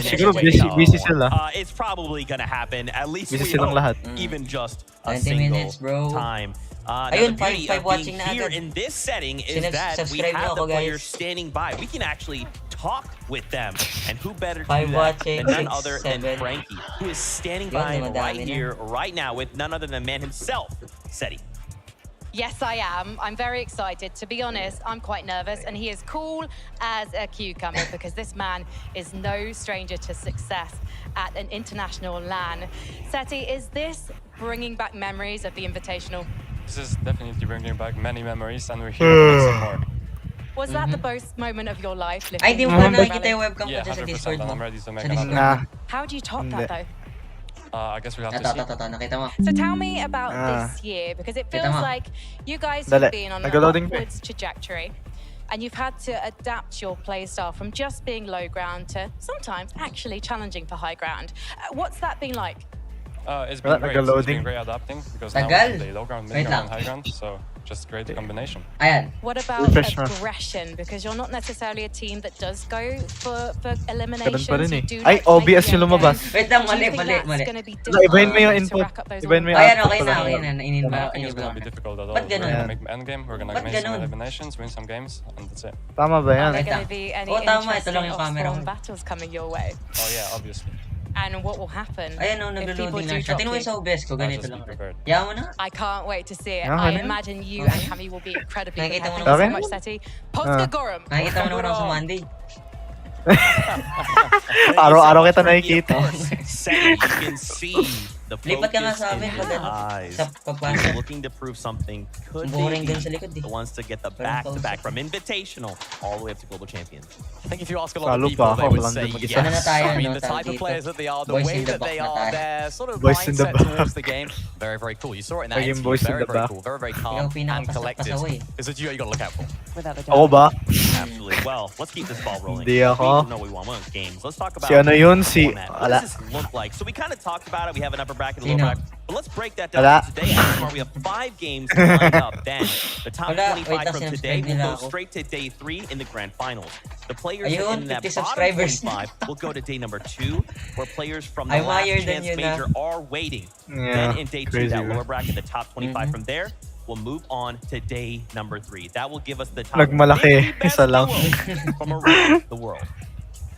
siguro busy sila. It's probably gonna happen. At least busy we silang lahat. Even just a 20 single minutes, bro. time. Ayun, the beauty 5 of watching being na here agad. in this setting is that we have the players standing by. We can actually talk with them, and who better to do that than none other than Frankie, who is standing by right here, right now, with none other than the man himself, Seti. Yes, I am. I'm very excited. To be honest, I'm quite nervous, and he is cool as a cucumber because this man is no stranger to success at an international LAN. Seti, is this bringing back memories of the Invitational? This is definitely bringing back many memories, and we're here to make some more. Was that the best moment of your life? Ay, di mo ba nakikita yung webcam ko dyan sa 100%, Discord mo? and I'm ready to make Sa Discord another. mo. How do you top that, though? I guess we'll have to see. Nakita mo. So tell me about this year, because it feels like you guys Dali. have been on an Nag-loading upwards trajectory, and you've had to adapt your playstyle from just being low ground to sometimes actually challenging for high ground. What's that been like? It's been great. It's been great adapting because now we can play low ground, mid ground, and high ground, so just great combination. What about aggression? Because you're not necessarily a team that does go for eliminations. You do Ay, OBS yung lumabas. Wait lang, mali. Ibahin mo yung input. Ibahin mo yung output. I think it's gonna be difficult at all. We're gonna make endgame, we're gonna make some eliminations, win some games, and that's it. Tama ba yan? Are there gonna be any interesting off-spawn battles coming your way? Oh yeah, obviously. And what will happen if people do drop Just be prepared. I can't wait to see it. I imagine you and Cammy will be incredibly prepared. Thank you so much, Seti. Polska Gorum. Nakikita mo naman ako sa Monday. Araw-araw kita nakikita. You can see the Lipat ka nga focus sa in amin their eyes. He's looking to prove something. Could they be the ones to get the back-to-back from Invitational all the way up to Global Champions? I think if you ask a lot of people, they would say yes. I mean, the type of players that they are, the way that they are, their sort of mindset towards the game, very, very cool. You saw it in that interview, very, very cool, very, very calm and collected. It's a duo you got to look out for. Ako ba? Absolutely. Well, let's keep this ball rolling. Hindi ako. We know we want games. Let's talk about Si ano yun? what does this look like? So we kind of talked about it. We have an upper bracket, a lower bracket. But let's break that down today. We have 5 games lined up. Then the top 25 from today will go straight to day 3 in the grand finals. The players in that bottom 25 will go to day number 2, where players from the last chance major are waiting. Then in day 2, that lower bracket, the top 25 from there, will move on to day number 3. That will give us the top 50 best duos from around the world.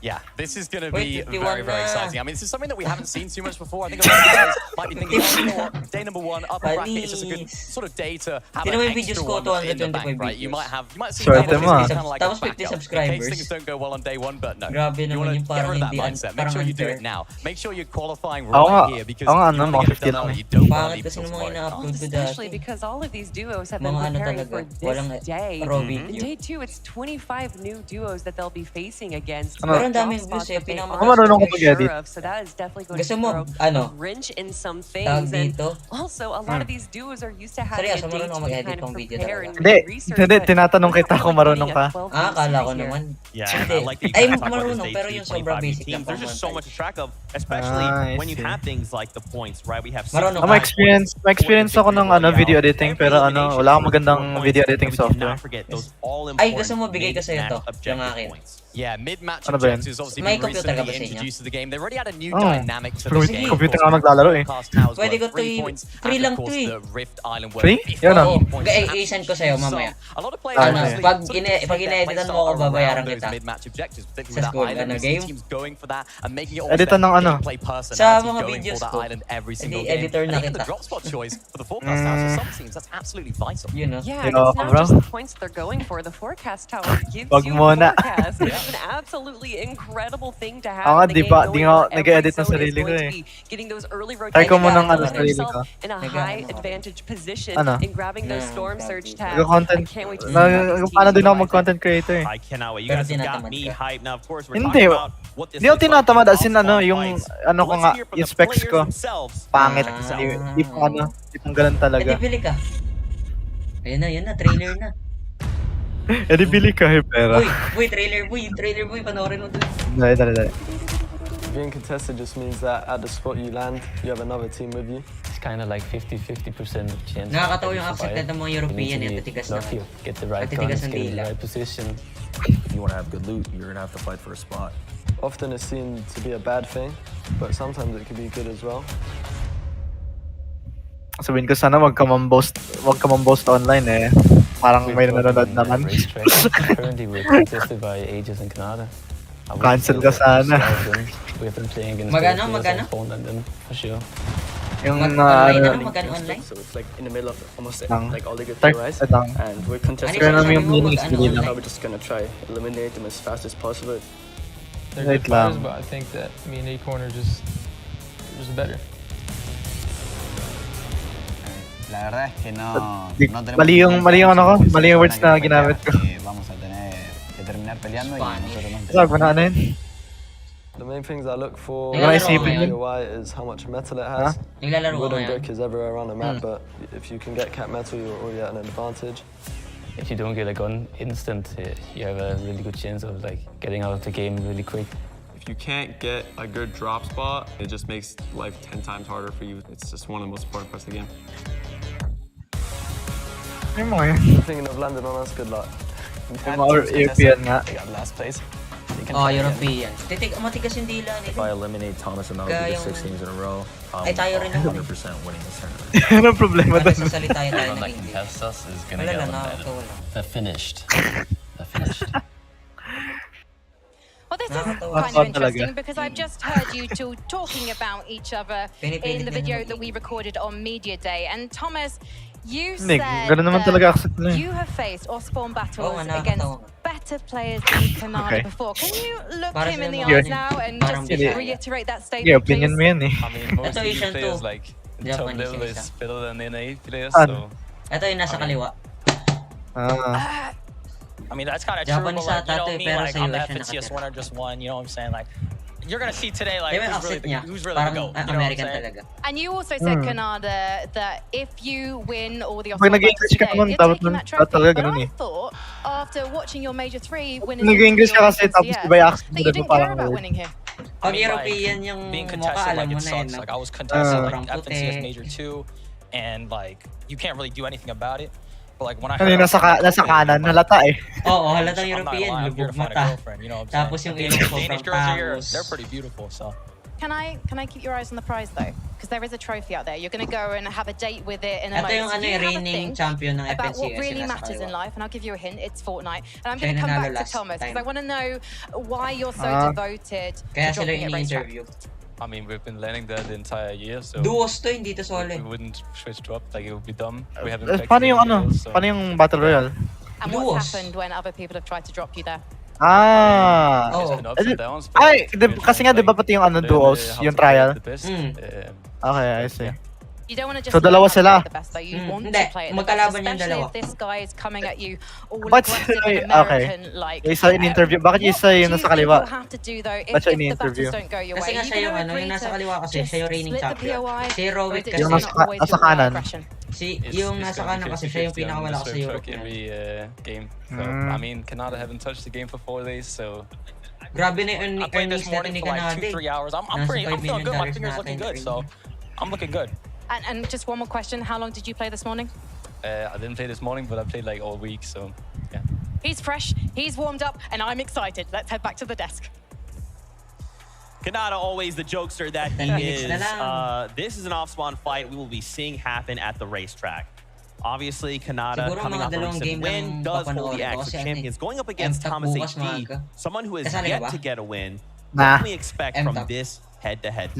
Yeah, this is going to be very, very exciting. I mean, this is something that we haven't seen too much before. I think a lot of players might be thinking, oh, you know what, day number 1, upper bracket is just a good sort of day to have an extra one in the back, right? You might see kind of like a backup in case things don't go well on day 1, but no. You want to get rid of that mindset. Make sure you do it now. Make sure you're qualifying right here because you want to get it done early. You don't want to leave it until tomorrow. Especially because all of these duos have been preparing for this day. In day 2, it's 25 new duos that they'll be facing against. daming views eh. marunong ko mag-edit. So that is definitely going Gusto to mo, throw ano? a wrench in some Tawag things. And dito? also, a lot of these duos are used to having Seryoso, a day marunong to mag-edit kind of ng video prepare talaga. and Hindi, research. hindi, but tinatanong we're kita not kung really marunong getting ka. a 12 Akala ko series here. naman. Yeah, Hindi. I like that you Ay, kind of talk about marunong, this day pero 2, yung sobrang 25 basic teams. lang There's just so pang much to track of, especially I when you see. have things like the points, right? We have Marunong 65 ka. Ma-experience ako ng video editing, pero wala akong magandang video editing software. Ay, gusto mo bigay ko sa'yo to. Yung akin. Yeah, mid-match Ano ba yan? objectives obviously May been computer ka recently ba sa inyo? introduced to the game. They've already had a new Oh. dynamic to the game. Computer nga naglalaro eh. Pwede ko to free lang to eh. Rift Island Free? Yan Oo, ah. i-send ko sa'yo mamaya. A lot of players Ah, Ano, obviously pag ine-editan mo ako, babayaran kita. mid-match objectives, particularly Sa with school, that island. ano, We see game? teams going for that and making it Editan ng ano? gameplay Sa personality mga going videos for that ko. island every single Edi- game. editor And na even the kita. drop spot choice for the forecast tower, so some teams that's absolutely vital. You know? Yeah, Yo, it's not bro. just the points that they're going for. The forecast tower gives Wag you muna. forecast. It's an absolutely incredible thing to have Ako nga, in the di game, pa- knowing di nga that every nag-edit ng zone is sarili ko going to eh. be getting those early Try ko rotations, munang putting sarili yourself ko. in a high advantage position Ano? in grabbing those storm surge tabs. Nag-content. I can't wait to see how these Paano teams din ako utilize it. mag-content creator eh. I cannot wait. You Pero guys have got tinatamad me ka. hyped. Now, of course, we're Hindi, talking about what this Hindi ako looks like tinatamad in as in ano, off-spawn yung fights. ano ko Let's nga, hear from yung the specs players ko. themselves. Pangit. Check this out. Di pang ano, di pang ganun talaga. Edi, bili ka. Ayun na, trailer na. Eh di bili ka eh, pera. Trailer boy, panoorin mo dun. Dali. Being contested just means that at the spot you land, you have another team with you. It's kind of like 50% chance. Nakakatawa yung accepted ng mga European eh, tatigas na. Get the right Patitigas guns, ng get in the dila. right position. If you want to have good loot, you're going to have to fight for a spot. Often it's seen to be a bad thing, but sometimes it can be good as well. Sabihin ko sana wag ka mamboast online eh. Parang may nanonood naman. Currently we're contested by Aegis and Canada. Cancel ka sana. We've been playing against Magano? Poland and for sure. Yung Magkano online? So it's like in the middle of almost Lang. like all the good Start theories, lang. and we're contesting. Ano Kaya naman yung sabi mo, minutes magkano hindi lang. online? We're just gonna try eliminate them as fast as possible. They're Wait good players, lang. but I think that me and A-Corner are just better. La verdad es que no tenemos Mali yung ano ko, mali yung words na ginamit ko. Vamos a tener que terminar peleando y nosotros nos Sabi ko na ano yun? The main things I look for Naglalaro ka in ngayon? UI is how much metal it has. Naglalaro ka Wood and ngayon? brick is everywhere around the map, but if you can get cap metal, you're already at an advantage. If you don't get a gun instant, you have a really good chance of like getting out of the game really quick. If you can't get a good drop spot, it just makes life 10 times harder for you. It's just one of the most important parts of the game. Yung mga yun. Thinking of landing on us, good luck. Yung mga European nga. They got last place. Oh, European. Matigas yung dila If I nila. eliminate Thomas and Mel Kaya with yung- 6 games in a row, Ay, tayo rin I'm naman. 100% winning this tournament. Anong problema Ano doon? sasalita tayo Everyone ng that English? contests us is gonna Wala get lang, eliminated. nakakatawa lang. They're finished. They're finished. Well, this is Nakakatawa. kind of Fun interesting talaga. because I've just heard you two talking about each other Pinipilit in the niya video naman that we recorded on Media Day. And Thomas, you Hindi, said ganun naman talaga that accept na eh. you have faced or spawn battles Oo nga, against nakakatawa. better players than Canada Okay. before. Can you look Para him in the sila eyes mga- now and parang just bigla. reiterate that statement, Yeah, opinion please? mo yan eh. I mean, most Ito, EU Asian players too. like top Japanese level yung is isa. better than NA players. Saan? So Ito yung nasa kaliwa. Ah. I mean, that's kind of Japanese true, but like, you ata know to eh, me, pero like, sa I'm the US siya FNCS nakatira. winner, just won, you know what I'm saying? Like, you're gonna see today, like, Yung who's really, accent niya, who's really the parang GOAT, you know what I'm American saying? talaga. And you also said, Hmm. Canada, that if you win all the Pag Oscar nag-English ka today, naman, you're dapat taking that dapat trophy. talaga But ganun I eh. thought, after watching your Major 3 winners Nag-English ka kasi tapos FNCS, iba yung accent that mo, you diba? didn't care Parang about weird. winning here. Pag mean, European yung being mukha, contested, alam like, mo it na sucks. yun. Like, I was contested, like, Sobrang puti. FNCS Major 2, and, like, you can't really do anything about it. But, like, when I Ano yun, nasa kanan, halata eh. Oo, halatang I'm not gonna European, lie, I'm here lubog to find a mata. girlfriend, you know what I'm Tapos saying? yung ilong sobrang Danish girls are here, tangos. they're pretty beautiful, so. Can I keep your eyes on the prize though? Because there is a trophy out there. You're going to go and have a date with it in a Ito yung moment. ano You yung have a reigning think champion ng about what FNCS really yung nasa matters in kaliwa. life, and I'll give you a hint. It's Fortnite, and I'm Siya going to yung come nanalo back to last Thomas because I time. want to know why you're so devoted Kaya to sila dropping at racetrack. ini-interview. I mean, we've been learning that the entire year, so Duos to, hindi to solo. we wouldn't switch drop. Like, it would be dumb. We haven't Paano yung ano? videos, so- Paano yung Battle Royale? And Duos. what's happened when other people have tried to drop you there? Ah. There's Oo. been ups and downs, but Ay, it's been kasi nga like, 'di ba pati yung ano learn duos, how yung to play trial. the best. Mm. Okay, I see. You don't want to just So, dalawa sila. the best, though. You want to play it the best, especially if this guy is coming at you all Ba't aggressive sila, and American-like. Yung isa in-interview. Bakit yung isa yung nasa kaliwa? Ba't siya in-interview? Kasi nga siya yung yung nasa kaliwa kasi siya yung reigning champion. Si Rowit kasi yung nasa kanan. Yung nasa kanan kasi siya yung pinakamalakas sa Europe. Every game. So, I mean, Canada haven't touched the game for 4 days, so. Grabe na yung I played this morning for like 2-3 hours. I'm feeling good. My finger's looking good, so I'm looking good. And just one more question. How long did you play this morning? I didn't play this morning, but I played like all week, so yeah. He's fresh, he's warmed up, and I'm excited. Let's head back to the desk. Kanata, always the jokester that he is. This is an off-spawn fight we will be seeing happen at the racetrack. Obviously, Kanata, coming off a recent win, does hold the Axe of Champions. Going up against Thomas HD, someone who has yet to get a win. What can we expect from this head-to-head?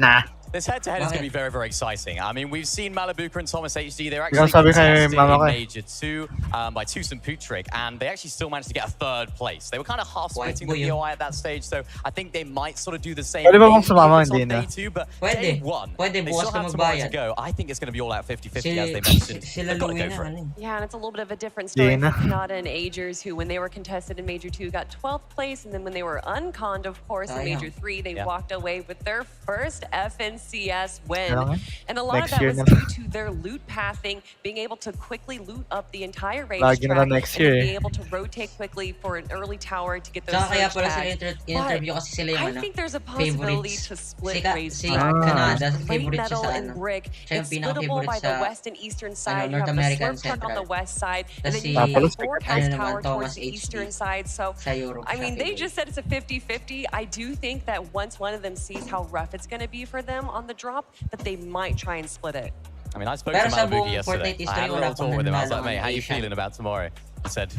This head-to-head is going to be very, very exciting. I mean, we've seen Malabuka and Thomas HD. They're actually contested in Major 2 by Tusem Putrik, and they actually still managed to get a 3rd place. They were kind of half-splitting the POI at that stage, so I think they might sort of do the same thing on day 2, but day 1, they still have tomorrow to go. I think it's going to be all out 50-50, as they mentioned. They've got to go for it. Yeah, and it's a little bit of a different story for Kanata and Agers, who, when they were contested in Major 2, got 12th place, and then when they were unconned, of course, in Major 3, they walked away with their first FNCS win. And a lot of that was due to their loot pathing, being able to quickly loot up the entire racetrack and be able to rotate quickly for an early tower to get those surge tags. I think there's a possibility to split racetrack. Late Metal and Brick, it's splittable by the west and eastern side. You have the Slurp Truck on the west side, and then you have the Forecast Tower towards the eastern side. So, I mean, they just said it's a 50-50. I do think that once one of them sees how rough it's going to be for them on the drop, that they might try and split it. I mean, I spoke to Malabuki yesterday. I had a little talk with him. I was like, mate, how you feeling about tomorrow? He said,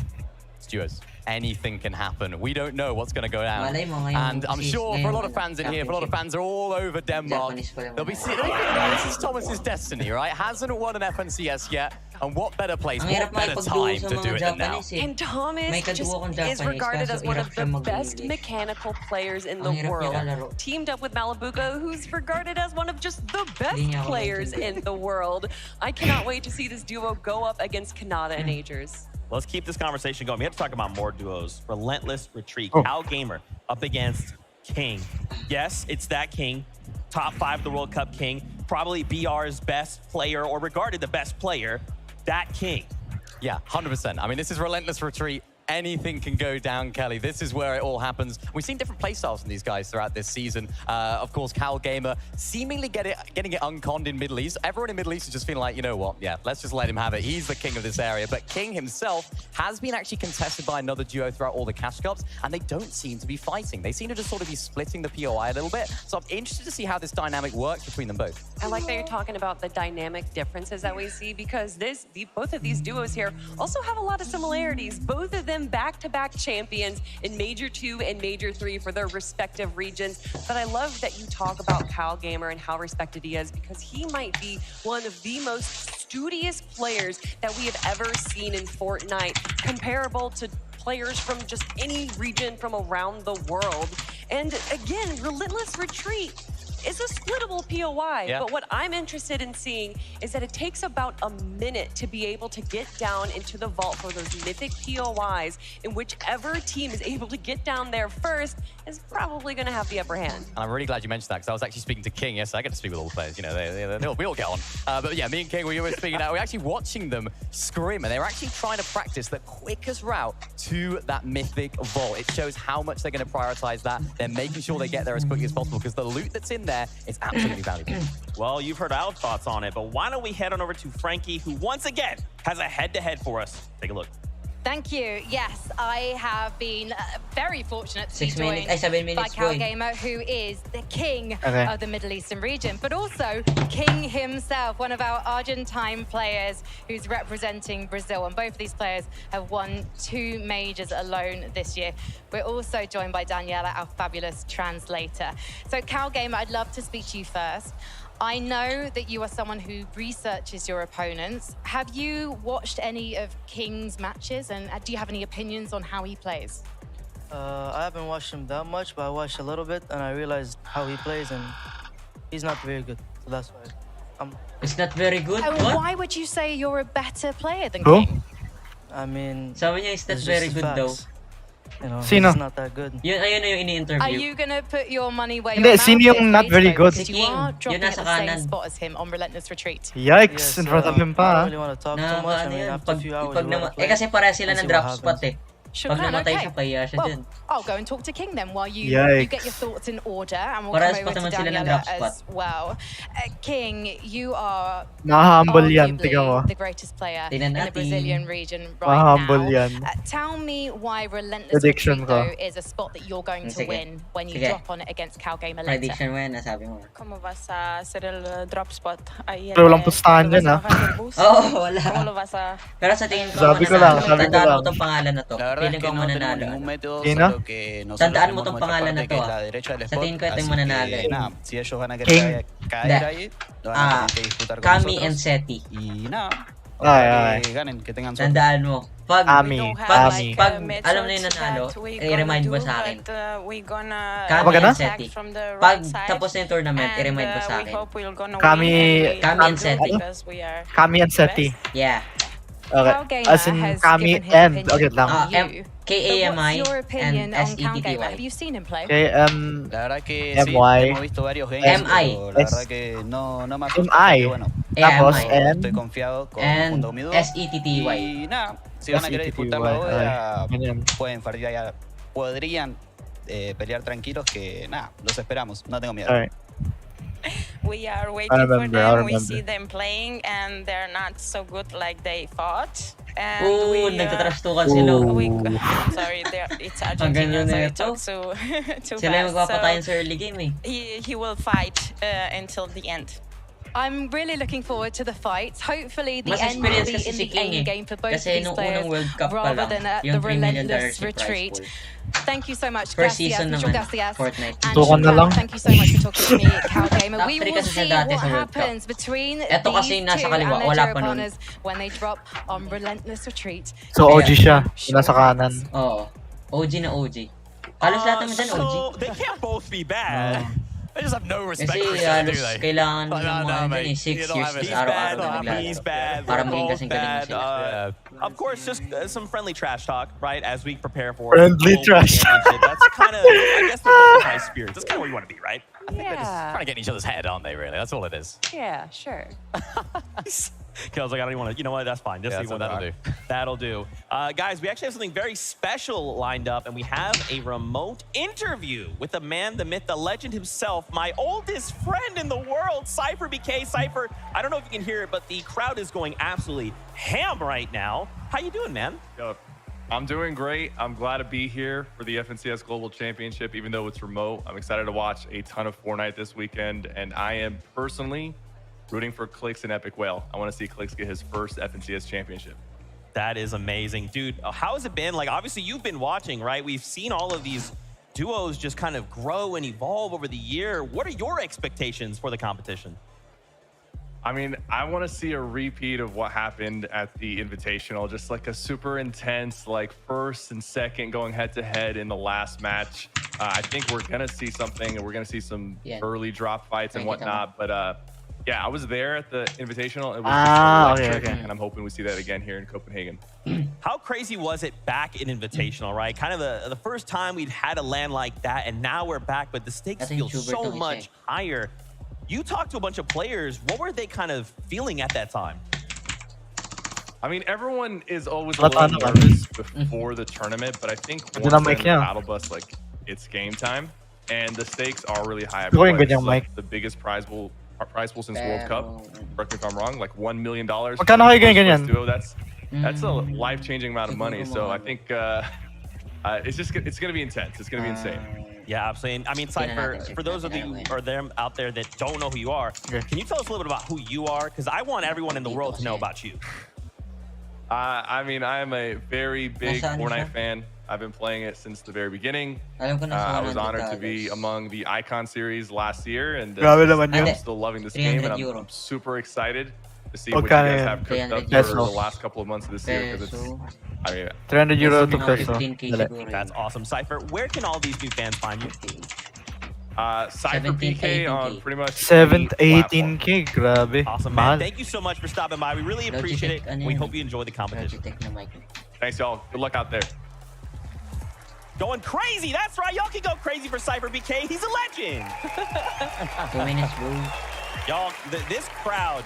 Stuart, anything can happen. We don't know what's going to go down. And I'm sure for a lot of fans in here, for a lot of fans are all over Denmark, they'll be seeing, this is Thomas's destiny, right? Hasn't won an FNCS yet. And what better place, what better time to do it than now? And Thomas just is regarded as one of the best mechanical players in the world. Teamed up with Malabuka, who's regarded as one of just the best players in the world. I cannot wait to see this duo go up against Kanata and Agers. Let's keep this conversation going. We have to talk about more duos. Relentless Retreat. Cal Gamer up against King. Yes, it's that King. Top 5 of the World Cup King. Probably BR's best player, or regarded the best player. That King. Yeah, 100%. I mean, this is Relentless Retreat. Anything can go down, Kelly. This is where it all happens. We've seen different playstyles from these guys throughout this season. Of course, Cal Gamer seemingly getting it unconned in Middle East. Everyone in Middle East is just feeling like, you know what? Yeah, let's just let him have it. He's the king of this area. But King himself has been actually contested by another duo throughout all the Cash Cups, and they don't seem to be fighting. They seem to just sort of be splitting the POI a little bit. So I'm interested to see how this dynamic works between them both. I like that you're talking about the dynamic differences that we see, because both of these duos here also have a lot of similarities. Both of them back-to-back champions in Major 2 and Major 3 for their respective regions. But I love that you talk about Cal Gamer and how respected he is, because he might be one of the most studious players that we have ever seen in Fortnite, comparable to players from just any region from around the world. And again, Relentless Retreat is a splittable POI, but what I'm interested in seeing is that it takes about a minute to be able to get down into the vault for those mythic POIs, and whichever team is able to get down there first is probably going to have the upper hand. And I'm really glad you mentioned that, because I was actually speaking to King. Yes, I get to speak with all the players. You know, we all get on. But yeah, me and King, we were speaking out. We're actually watching them scrim, and they're actually trying to practice the quickest route to that mythic vault. It shows how much they're going to prioritize that. They're making sure they get there as quickly as possible, because the loot that's in there is absolutely valuable. Well, you've heard our thoughts on it, but why don't we head on over to Frankie, who once again has a head-to-head for us. Take a look. Thank you. Yes, I have been very fortunate to be joined by Cal Gamer, who is the king of the Middle Eastern region, but also King himself, one of our Argentine players who's representing Brazil. And both of these players have won 2 majors alone this year. We're also joined by Daniela, our fabulous translator. So Cal Gamer, I'd love to speak to you first. I know that you are someone who researches your opponents. Have you watched any of King's matches, and do you have any opinions on how he plays? I haven't watched him that much, but I watched a little bit and I realized how he plays, and he's not very good. So that's why It's not very good. And What? why would you say you're a better player than Who? King? I mean, Sabi niya, it's not it's very just good facts. though. You know, Sino? he's not that good. Yun, ayun na yung Are ini-interview. you gonna put your money where Hindi, your mouth sino is, yung not very Rainbow? good? Because Si you are King. dropping Yun at nasa the same kanan. spot as him on Relentless Retreat. Yikes, in front of him I pa. don't really want to talk too much. I mean, after a few hours, you wanna play. kasi pareha sila and ng see drop what spot happens. eh. Sure Pag can, namatay okay. siya, pahiya siya dun. I'll go and talk to King then while you Yikes. get your thoughts in order, and we'll Parehas come pa over to naman sila ng Daniela drop spot. as well. King, you are Nakahumble yan, arguably tiga mo. the greatest player Tingnan in the natin. Brazilian region right Mahumble now. yan. Tell me why Relentless Prediction Retreat, ko. though, is a spot that you're going to Sige. win when you Sige. drop on it against Cal Gamer later. Prediction mo yan, nasabi mo. ¿Cómo vas a hacer el drop spot? Ahí Pero walang pustahan ¿cómo vas dyan, a ah. bajar el bus? Oo, wala. ¿Cómo lo vas a...? Pero sa tingin ko, Sabi ko lang, mananalo. sabi ko Tandaan mo lang. tong pangalan na to. La verdad es Feeling que ko no tenemos mananalo. ningún método, ¿Sino? solo que nosotros Tandaan mo tenemos tong nuestra pangalan na parte, to, que es ah. la derecha del Sa spot, tingin ko ito así yung mananalo que eh. nada, si ellos van a King. querer caer Hindi. ahí, lo van a tener que disputar con Kami and nosotros. Seti. Y nada, Ay, ojalá ay. que ganen, que tengan suerte. Tandaan mo. Pag, Ami, pag, Ami. pag alam na yung nanalo, i-remind mo sa akin. We gonna Kami Kapag and ano? Seti. from the Pag right side. tapos na yung tournament, i-remind mo sa We akin. hope we're gonna Kami- win. Kami and Seti. Because we are Kami and Seti. Yeah. Okay. Cal Gamer As in, has Kami given his and... opinion Okay lang. on you. Kami But what's your opinion and on Cal Gamer? Have SETTY. you seen him play? KM... La verdad que MY. sí, hemos visto varios games, MI. pero la verdad que no me asusta, MI. porque bueno, Tapos, MI. and... estoy confiado con And junto con mi dúo. SETTY. Y nada, si van a querer disputar la SETTY, boda, ay, ganyan. pueden podrían pelear tranquilos, que nada, los esperamos, no tengo miedo. Alright. We are waiting I for remember, I them. We remember. see them playing, and they're not so good like they thought. And Oo, we, nagtatrastukan sila. I'm sorry, it's Ang Argentina, ganyan so na it ito. talks too Sila yung fast. magpapatayin So sa early game eh. he will fight until the end. I'm really looking forward to the fight. Hopefully, the Mas end will experience be kasi in si the King end eh. game for both Kasi of these nung players, unang World Cup pa rather lang, than at yung the $3 million relentless si prize retreat. pool. Thank you so much, First Gracias, season Mitchell naman, Gracias, Fortnite. and Tukan na lang. Shukran. Thank you so much for talking to me, Cal Gamer. Top We three will kasi siya see dati what sa World Cup. happens between Eto kasi these nasa two kaliwa, and their wala two pa nun. opponents when they drop on Relentless Retreat. So, OG siya. Yung nasa kanan. Oo. OG na OG. Halos lahat naman dyan OG. So, they can't both be bad. They just have no respect Kasi for each other, do halos they? kailangan ng No, mga dyan mate. eh, 6 You don't years have it. tapos araw-araw na He's naglalaro. bad. Para They're maging both kasing galing na bad. sila. Of course, just some friendly trash talk, right? As we prepare for Friendly the trash. championship. That's kind of, I guess, the high spirits. That's kind of where you want to be, right? I think they're just trying to get in each other's head, aren't they, really? That's all it is. Yeah, sure. Kel's like, I don't even want to, you know what, that's fine. Just Yeah, leave it that'll there. do. That'll do. Guys, we actually have something very special lined up, and we have a remote interview with the man, the myth, the legend himself, my oldest friend in the world, Cypher BK. Cypher, I don't know if you can hear it, but the crowd is going absolutely ham right now. How you doing, man? Yo, I'm doing great. I'm glad to be here for the FNCS Global Championship, even though it's remote. I'm excited to watch a ton of Fortnite this weekend, and I am personally rooting for Clix and Epic Whale. I want to see Clix get his first FNCS championship. That is amazing. Dude, how has it been? Like, obviously, you've been watching, right? We've seen all of these duos just kind of grow and evolve over the year. What are your expectations for the competition? I mean, I want to see a repeat of what happened at the Invitational, just like a super intense, like first and second going head to head in the last match. I think we're going to see something, and we're going to see some early drop fights and whatnot. But yeah, I was there at the Invitational. It was just electric, and I'm hoping we see that again here in Copenhagen. How crazy was it back in Invitational, right? Kind of the first time we'd had a LAN like that, and now we're back, but the stakes feel so much higher. You talked to a bunch of players. What were they kind of feeling at that time? I mean, everyone is always a little nervous before the tournament, but I think once they're in the battle bus, like, it's game time, and the stakes are really high. It's like the biggest prize pool since World Cup. Correct me if I'm wrong. Like $1 million. That's a life-changing amount of money. So I think it's gonna be intense. It's gonna be insane. Yeah, absolutely. I mean, Cypher, for those of you or them out there that don't know who you are, can you tell us a little bit about who you are? Because I want everyone in the world to know about you. I mean, I am a very big Fortnite fan. I've been playing it since the very beginning. I was honored to be among the Icon series last year, and I'm still loving this game, and I'm super excited to see what you guys have cooked up for the last couple of months of this year, because it's, I mean, €300 to peso. That's awesome. Cypher, where can all these new fans find you? Cypher 17th, PK on 18K. pretty much 7th, any platform. 18K, grabe. Awesome, man. Thank you so much for stopping by. We really appreciate it. We hope you enjoy the competition. Thanks, y'all. Good luck out there. Going crazy. That's right. Y'all can go crazy for Cypher BK. He's a legend. 2 minutes, bro. Y'all, this crowd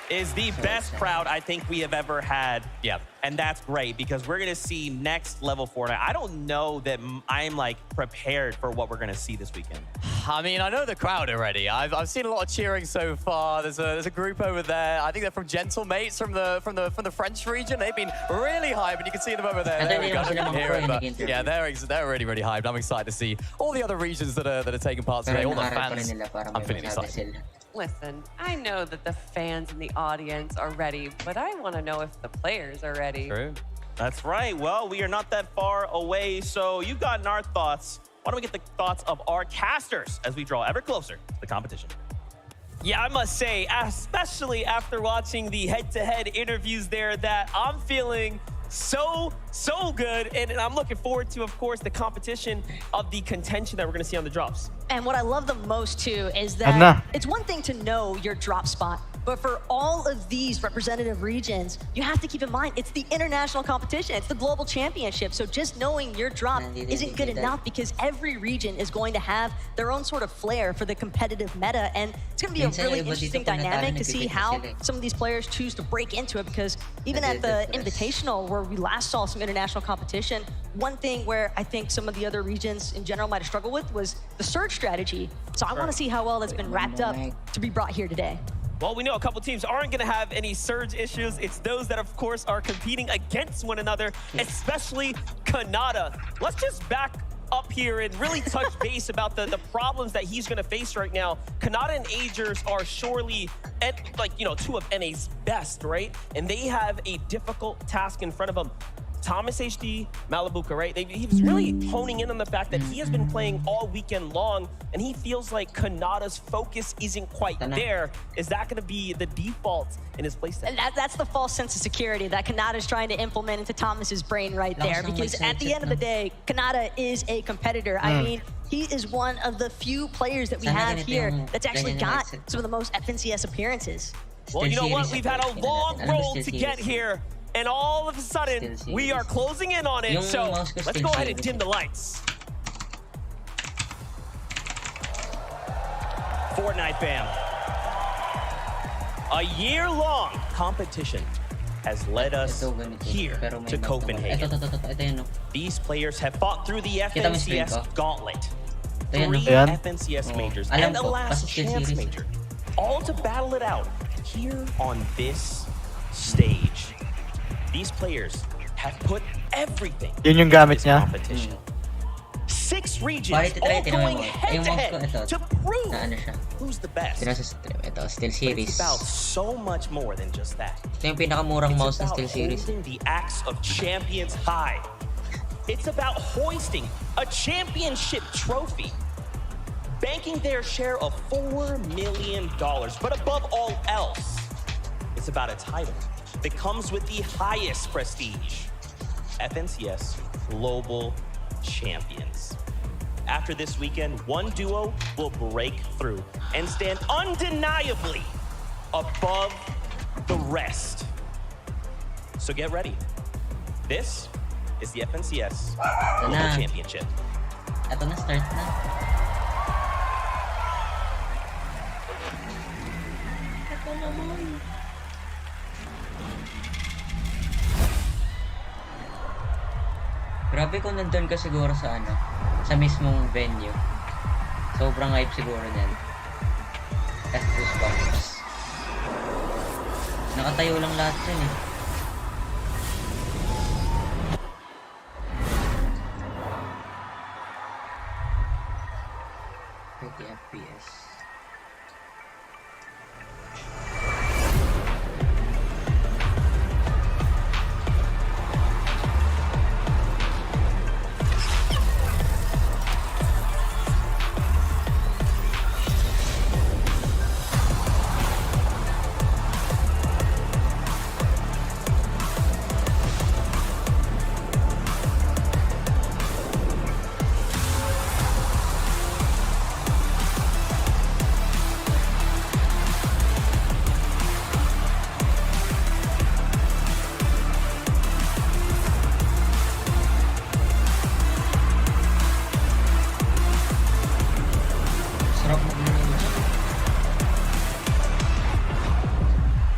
is the best crowd I think we have ever had. Yeah. And that's great because we're going to see next level Fortnite. I don't know that I'm like prepared for what we're going to see this weekend. I mean, I know the crowd already. I've seen a lot of cheering so far. There's a group over there. I think they're from Gentle Mates from the French region. They've been really hyped, and you can see them over there. There we go. Yeah, they're really hyped. I'm excited to see all the other regions that are taking part today. All the fans. I'm feeling excited. Listen, I know that the fans in the audience are ready, but I want to know if the players are ready. True. That's right. Well, we are not that far away, so you've gotten our thoughts. Why don't we get the thoughts of our casters as we draw ever closer to the competition? Yeah, I must say, especially after watching the head-to-head interviews there, that I'm feeling so good, and I'm looking forward to, of course, the competition of the contention that we're going to see on the drops. And what I love the most, too, is that it's one thing to know your drop spot, but for all of these representative regions, you have to keep in mind, it's the international competition. It's the global championship. So just knowing your drop isn't good enough because every region is going to have their own sort of flair for the competitive meta. And it's going to be a really interesting dynamic to see how some of these players choose to break into it, because even at the Invitational, where we last saw some international competition, one thing where I think some of the other regions in general might have struggled with was the surge strategy. So I want to see how well that's been wrapped up to be brought here today. Well, we know a couple teams aren't going to have any surge issues. It's those that, of course, are competing against one another, especially Kanata. Let's just back up here and really touch base about the problems that he's going to face right now. Kanata and Agers are surely, two of NA's best, right? And they have a difficult task in front of them. Thomas HD, Malibuka, right? He was really honing in on the fact that he has been playing all weekend long, and he feels like Kanata's focus isn't quite there. Is that going to be the default in his playset? And that's the false sense of security that Kanata's trying to implement into Thomas's brain right there. Because at the end of the day, Kanata is a competitor. I mean, he is one of the few players that we have here that's actually got some of the most FNCS appearances. Well, you know what? We've had a long roll to get here. And all of a sudden, we are closing in on it. So let's go ahead and dim the lights. Fortnite fam. A year-long competition has led us here to Copenhagen. These players have fought through the FNCS gauntlet, 3 FNCS majors, and the last chance major, all to battle it out here on this stage. These players have put everything in this competition. 6 regions all going head-to-head to prove who's the best. It's about so much more than just that. Ito yung pinakamurang mouse ng Steel Series. Holding the axe of champions high. It's about hoisting a championship trophy, banking their share of $4 million. But above all else, it's about a title that comes with the highest prestige, FNCS Global Champions. After this weekend, one duo will break through and stand undeniably above the rest. So get ready. This is the FNCS Global Championship. Ito na, start na. Ito naman. Grabe kung nandun ka siguro sa sa mismong venue. Sobrang hype siguro niyan. That's goosebumps. Nakatayo lang lahat dyan eh. 30 FPS.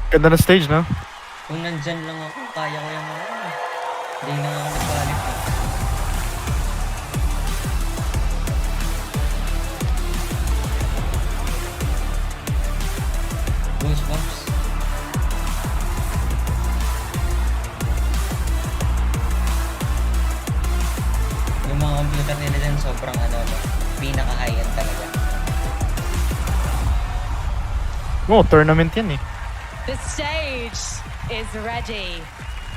Ganda na stage, no? Kung nandyan lang ako, kaya ko yung mga. Hindi na ako nagbalik. Goosebumps. Yung mga computer nila dyan sobrang pinaka-high-end talaga. Oh, tournament yan eh. The stage is ready.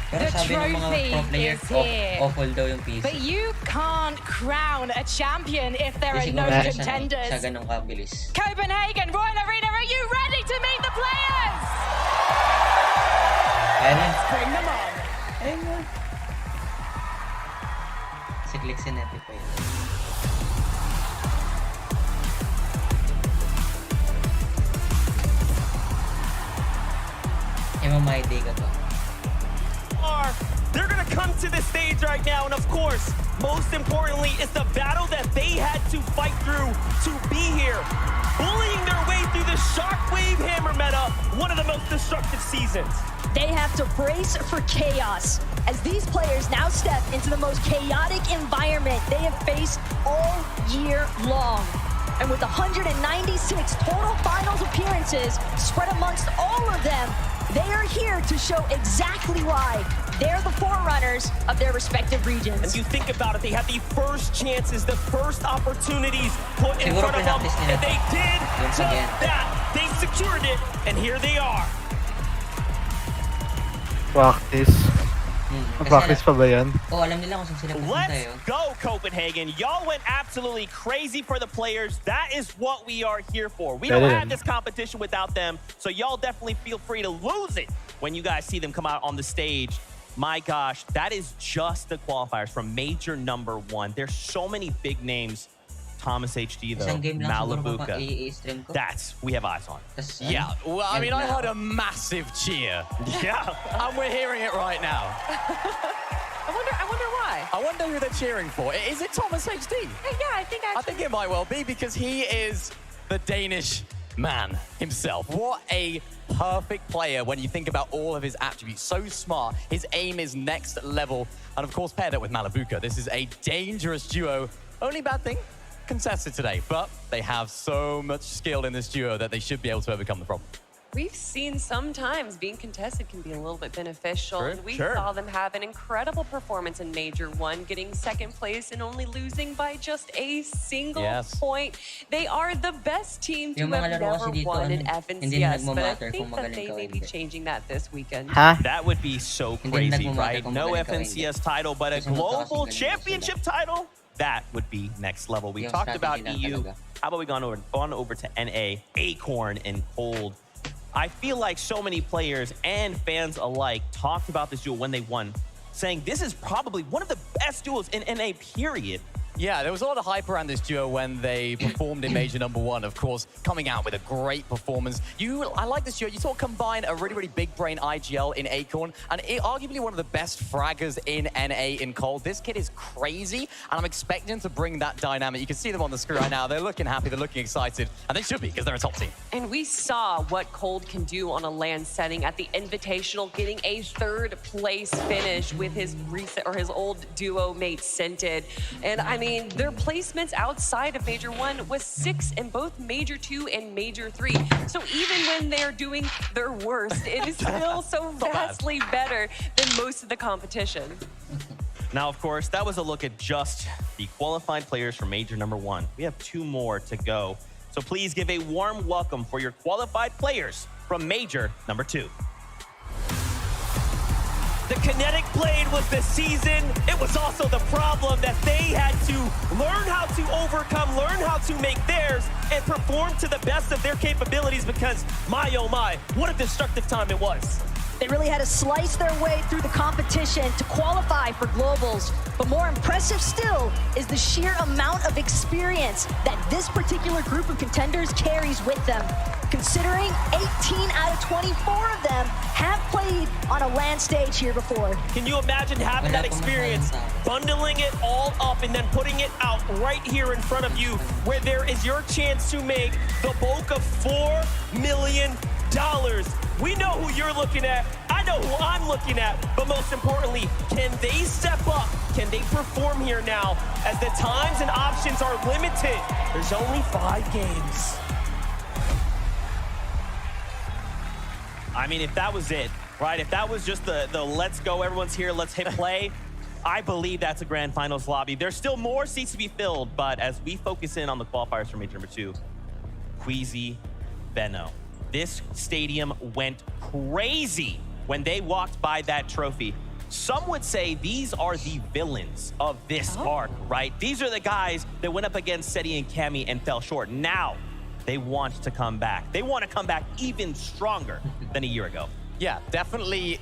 Pero The sabi ng mga pro player, trophy is here. awful daw yung PC. But you can't crown a champion if there are no Siguro contenders. sa ganong kabilis. Copenhagen Royal Arena, are you ready to meet the players? Let's bring them on. Ayun. Si Clixinetti pa yun. My day ka to. They're gonna come to the stage right now, and of course, most importantly, it's the battle that they had to fight through to be here. Bullying their way through the Shockwave Hammer meta, one of the most destructive seasons. They have to brace for chaos as these players now step into the most chaotic environment they have faced all year long. And with 196 total finals appearances spread amongst all of them, they are here to show exactly why they're the forerunners of their respective regions. And you think about it, they had the first chances, the first opportunities put in front of them, and they did just that. They secured it, and here they are. Practice. Practice pa ba yan? Oh, alam nila kung saan sila pupunta yun. Let's go, Copenhagen. Y'all went absolutely crazy for the players. That is what we are here for. We don't have this competition without them, so y'all definitely feel free to lose it when you guys see them come out on the stage. My gosh, that is just the qualifiers from Major number 1. There's so many big names. Thomas HD though, Malabuka. That's we have eyes on. Yeah, well, I mean, I heard a massive cheer. Yeah, and we're hearing it right now. I wonder why. I wonder who they're cheering for. Is it Thomas HD? Yeah, I think it might well be because he is the Danish man himself. What a perfect player when you think about all of his attributes. So smart. His aim is next level. And of course, paired up with Malabuka. This is a dangerous duo. Only bad thing, contested today, but they have so much skill in this duo that they should be able to overcome the problem. We've seen sometimes being contested can be a little bit beneficial. True, and we saw them have an incredible performance in Major 1, getting second place and only losing by just a single point. They are the best team to have never won an FNCS, but I think that they may be changing that this weekend. That would be so crazy, right? No FNCS title, but a global championship title? That would be next level. We talked about EU. How about we gone over to NA, Acorn, and Cold? I feel like so many players and fans alike talked about this duel when they won, saying this is probably one of the best duels in NA, period. Yeah, there was a lot of hype around this duo when they performed in Major number 1, of course, coming out with a great performance. I like this duo. You sort of combine a really, really big brain IGL in Acorn and arguably one of the best fraggers in NA in Cold. This kid is crazy, and I'm expecting to bring that dynamic. You can see them on the screen right now. They're looking happy, they're looking excited, and they should be because they're a top team. And we saw what Cold can do on a LAN setting at the Invitational, getting a 3rd place finish with his old duo mate Scented. And I mean, their placements outside of Major 1 was 6 in both Major 2 and Major 3. So even when they're doing their worst, it is still so vastly better than most of the competition. Now, of course, that was a look at just the qualified players for Major number 1. We have 2 more to go. So please give a warm welcome for your qualified players from Major number 2. The Kinetic Blade was the season. It was also the problem that they had to learn how to overcome, learn how to make theirs, and perform to the best of their capabilities because, my oh my, what a destructive time it was. They really had to slice their way through the competition to qualify for Globals. But more impressive still is the sheer amount of experience that this particular group of contenders carries with them. Considering 18 out of 24 of them have played on a LAN stage here before. Can you imagine having that experience, bundling it all up and then putting it out right here in front of you where there is your chance to make the bulk of $4 million? We know who you're looking at. I know who I'm looking at. But most importantly, can they step up? Can they perform here now? As the times and options are limited. There's only 5 games. I mean, if that was it, right? If that was just the let's go, everyone's here, let's hit play, I believe that's a grand finals lobby. There's still more seats to be filled, but as we focus in on the qualifiers for major number 2, Queasy, Benno. This stadium went crazy when they walked by that trophy. Some would say these are the villains of this arc, right? These are the guys that went up against Seti and Cammy and fell short. Now they want to come back. They want to come back even stronger than a year ago. Yeah, definitely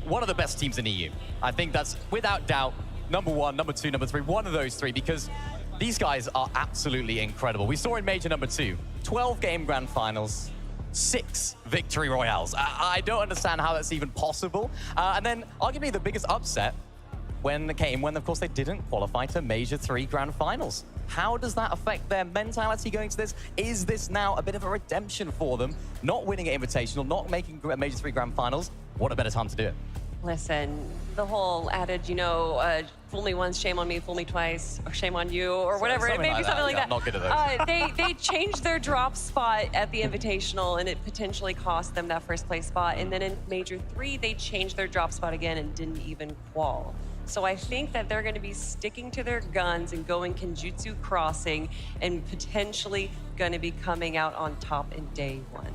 one of the best teams in EU. I think that's without doubt number 1, number 2, number 3, one of those 3, because these guys are absolutely incredible. We saw in major number 2, 12-game grand finals, 6 victory royales. I don't understand how that's even possible. And then arguably the biggest upset when of course they didn't qualify to major 3 grand finals. How does that affect their mentality going to this? Is this now a bit of a redemption for them? Not winning an invitational, not making major 3 grand finals. What a better time to do it. Listen, the whole adage, you know, fool me once, shame on me, fool me twice, or shame on you, or whatever. It may be something like that. I'm not good at those. They changed their drop spot at the Invitational, and it potentially cost them that first place spot. And then in Major 3, they changed their drop spot again and didn't even qual. So I think that they're going to be sticking to their guns and going Kenjutsu Crossing and potentially going to be coming out on top in day 1.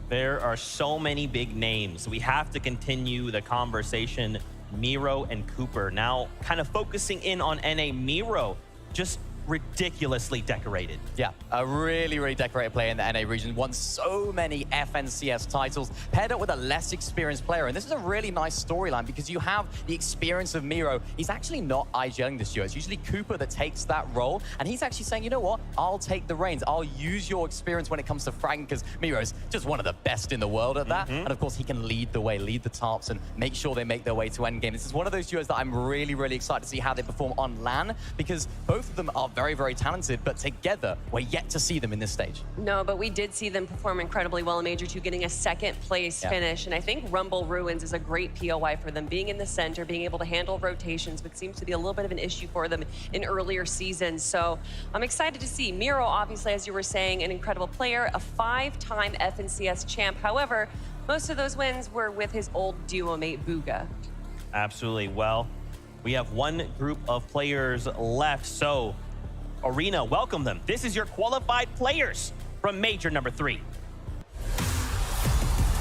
There are so many big names. We have to continue the conversation. Miro and Cooper now kind of focusing in on NA. Miro just ridiculously decorated. Yeah, a really, really decorated player in the NA region. Won so many FNCS titles, paired up with a less experienced player. And this is a really nice storyline because you have the experience of Miro. He's actually not IGLing this year. It's usually Cooper that takes that role. And he's actually saying, you know what? I'll take the reins. I'll use your experience when it comes to fragging because Miro is just one of the best in the world at that. And of course, he can lead the way, lead the tarps, and make sure they make their way to endgame. This is one of those duos that I'm really, really excited to see how they perform on LAN because both of them are very, very talented, but together, we're yet to see them in this stage. No, but we did see them perform incredibly well in Major 2, getting a 2nd place finish. And I think Rumble Ruins is a great POI for them, being in the center, being able to handle rotations, which seems to be a little bit of an issue for them in earlier seasons. So I'm excited to see Miro, obviously, as you were saying, an incredible player, a 5-time FNCS champ. However, most of those wins were with his old duo mate, Booga. Absolutely. Well, we have one group of players left, so Arena, welcome them. This is your qualified players from Major number 3.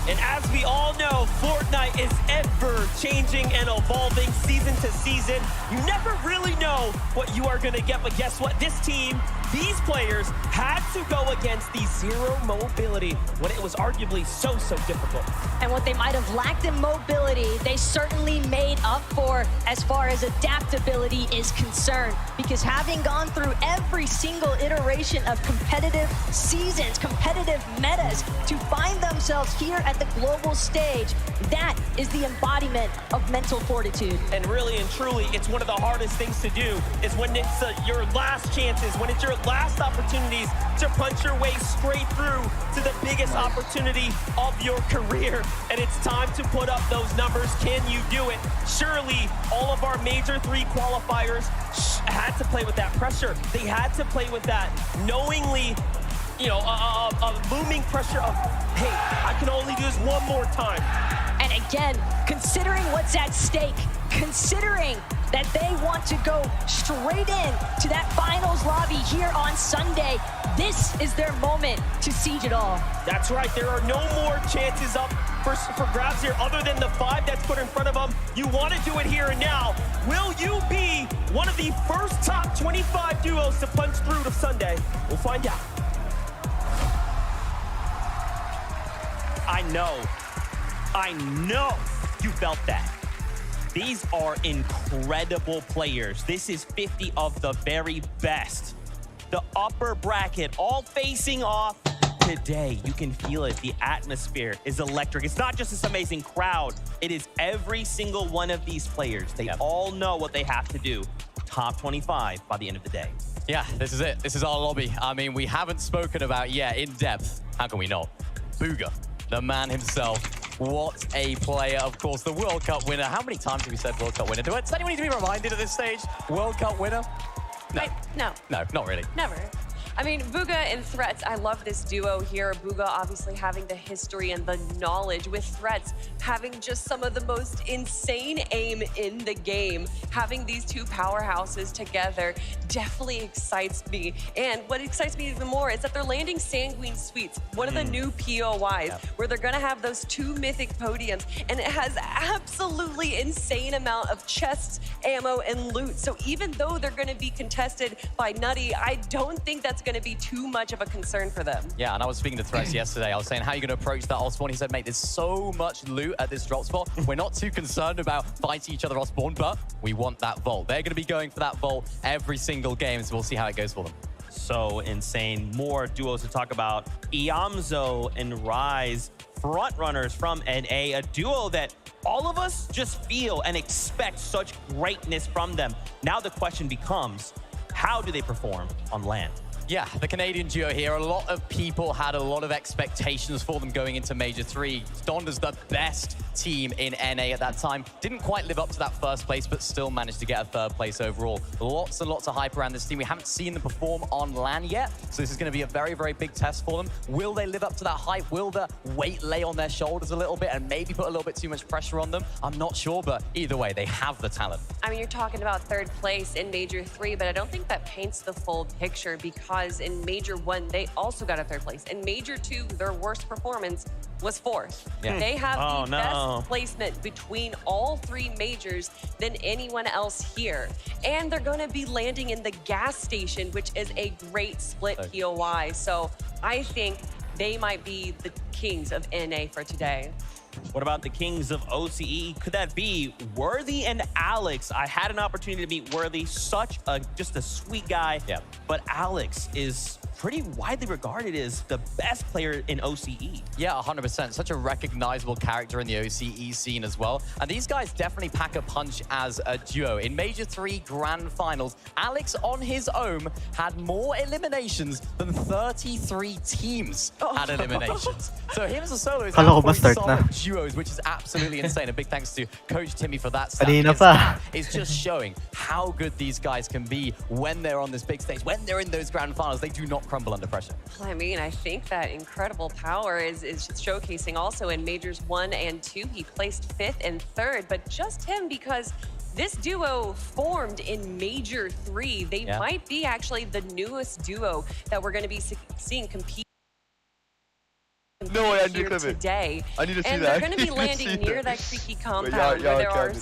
And as we all know, Fortnite is ever changing and evolving season to season. You never really know what you are gonna get, but guess what? This team, these players had to go against the zero mobility when it was arguably so difficult. And what they might have lacked in mobility, they certainly made up for as far as adaptability is concerned. Because having gone through every single iteration of competitive seasons, competitive metas, to find themselves here at the global stage, that is the embodiment of mental fortitude. And really and truly, it's one of the hardest things to do, is when it's your last chances, when it's your last opportunities to punch your way straight through to the biggest opportunity of your career. And it's time to put up those numbers. Can you do it? Surely all of our Major 3 qualifiers had to play with that pressure. They had to play with that knowingly, you know, a looming pressure of, hey, I can only do this one more time. And again, considering what's at stake, considering that they want to go straight in to that finals lobby here on Sunday, this is their moment to siege it all. That's right, there are no more chances up for grabs here other than the 5 that's put in front of them. You want to do it here and now. Will you be one of the first top 25 duos to punch through to Sunday? We'll find out. I know you felt that. These are incredible players. This is 50 of the very best. The upper bracket all facing off today. You can feel it. The atmosphere is electric. It's not just this amazing crowd. It is every single one of these players. They all know what they have to do. Top 25 by the end of the day. Yeah, this is it. This is our lobby. I mean, we haven't spoken about yet in depth. How can we not? Booga. the man himself. What a player, of course, the World Cup winner. How many times have we said World Cup winner? Does anyone need to be reminded at this stage? World Cup winner? No. No, not really. Never. I mean, Bugha and Threats, I love this duo here. Bugha obviously having the history and the knowledge, with Threats having just some of the most insane aim in the game. Having these two powerhouses together definitely excites me. And what excites me even more is that they're landing Sanguine Suites, one of the new POIs, where they're gonna have those 2 mythic podiums, and it has absolutely insane amount of chests, ammo, and loot. So even though they're gonna be contested by Nutty, I don't think that's going to be too much of a concern for them. Yeah, and I was speaking to Threats yesterday. I was saying, how are you going to approach that off spawn? He said, mate, there's so much loot at this drop spot. We're not too concerned about fighting each other off spawn, but we want that vault. They're going to be going for that vault every single game, so we'll see how it goes for them. So insane. More duos to talk about. Iamzo and Rise, front runners from NA, a duo that all of us just feel and expect such greatness from them. Now the question becomes, how do they perform on LAN? Yeah, the Canadian duo here. A lot of people had a lot of expectations for them going into Major 3. Donda's the best team in NA at that time. Didn't quite live up to that first place, but still managed to get a 3rd place overall. Lots and lots of hype around this team. We haven't seen them perform on LAN yet, so this is going to be a very, very big test for them. Will they live up to that hype? Will the weight lay on their shoulders a little bit and maybe put a little bit too much pressure on them? I'm not sure, but either way, they have the talent. I mean, you're talking about 3rd place in Major 3, but I don't think that paints the full picture, because in Major 1, they also got a 3rd place. In Major 2, their worst performance was 4th. Yeah. They have the best placement between all 3 majors than anyone else here. And they're going to be landing in the gas station, which is a great split POI. So I think they might be the kings of NA for today. What about the kings of OCE? Could that be Worthy and Alex? I had an opportunity to meet Worthy, just a sweet guy. Yeah. But Alex is pretty widely regarded as the best player in OCE. Yeah, 100%. Such a recognizable character in the OCE scene as well. And these guys definitely pack a punch as a duo. In Major 3 Grand Finals, Alex on his own had more eliminations than 33 teams had eliminations. So him as a solo is solid duos, which is absolutely insane. A big thanks to Coach Timmy for that stat. That is just showing how good these guys can be when they're on this big stage, when they're in those Grand Finals. They do not crumble under pressure. I mean, I think that incredible power is showcasing also in Majors 1 and 2. He placed 5th and 3rd, but just him, because this duo formed in Major 3. They might be actually the newest duo that we're going to be seeing compete. No way, I need here today. I need to see that. And they're going to be landing near that creaky compound where there are...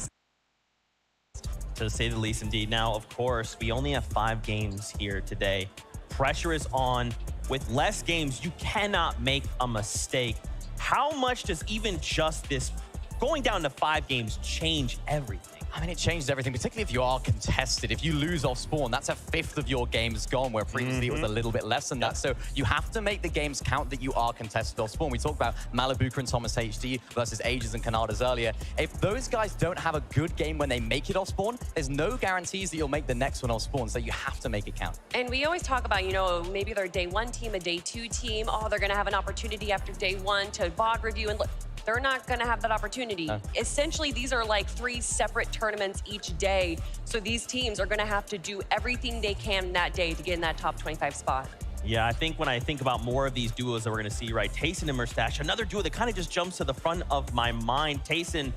To say the least, indeed. Now, of course, we only have 5 games here today. Pressure is on. With less games, you cannot make a mistake. How much does even just this going down to 5 games change everything? I mean, it changes everything, particularly if you are contested. If you lose off spawn, that's a 5th of your games gone, where previously it was a little bit less than that. So you have to make the games count that you are contested off spawn. We talked about Malibuka and Thomas HD versus Aegis and Kanadas earlier. If those guys don't have a good game when they make it off spawn, there's no guarantees that you'll make the next one off spawn. So you have to make it count. And we always talk about, you know, maybe they're a day 1 team, a day 2 team. Oh, they're going to have an opportunity after day 1 to VOD review and look. They're not going to have that opportunity. Essentially, these are like 3 separate tournaments each day. So these teams are going to have to do everything they can that day to get in that top 25 spot. Yeah, I think when I think about more of these duos that we're going to see, right, Tayson and Mustache, another duo that kind of just jumps to the front of my mind. Tayson,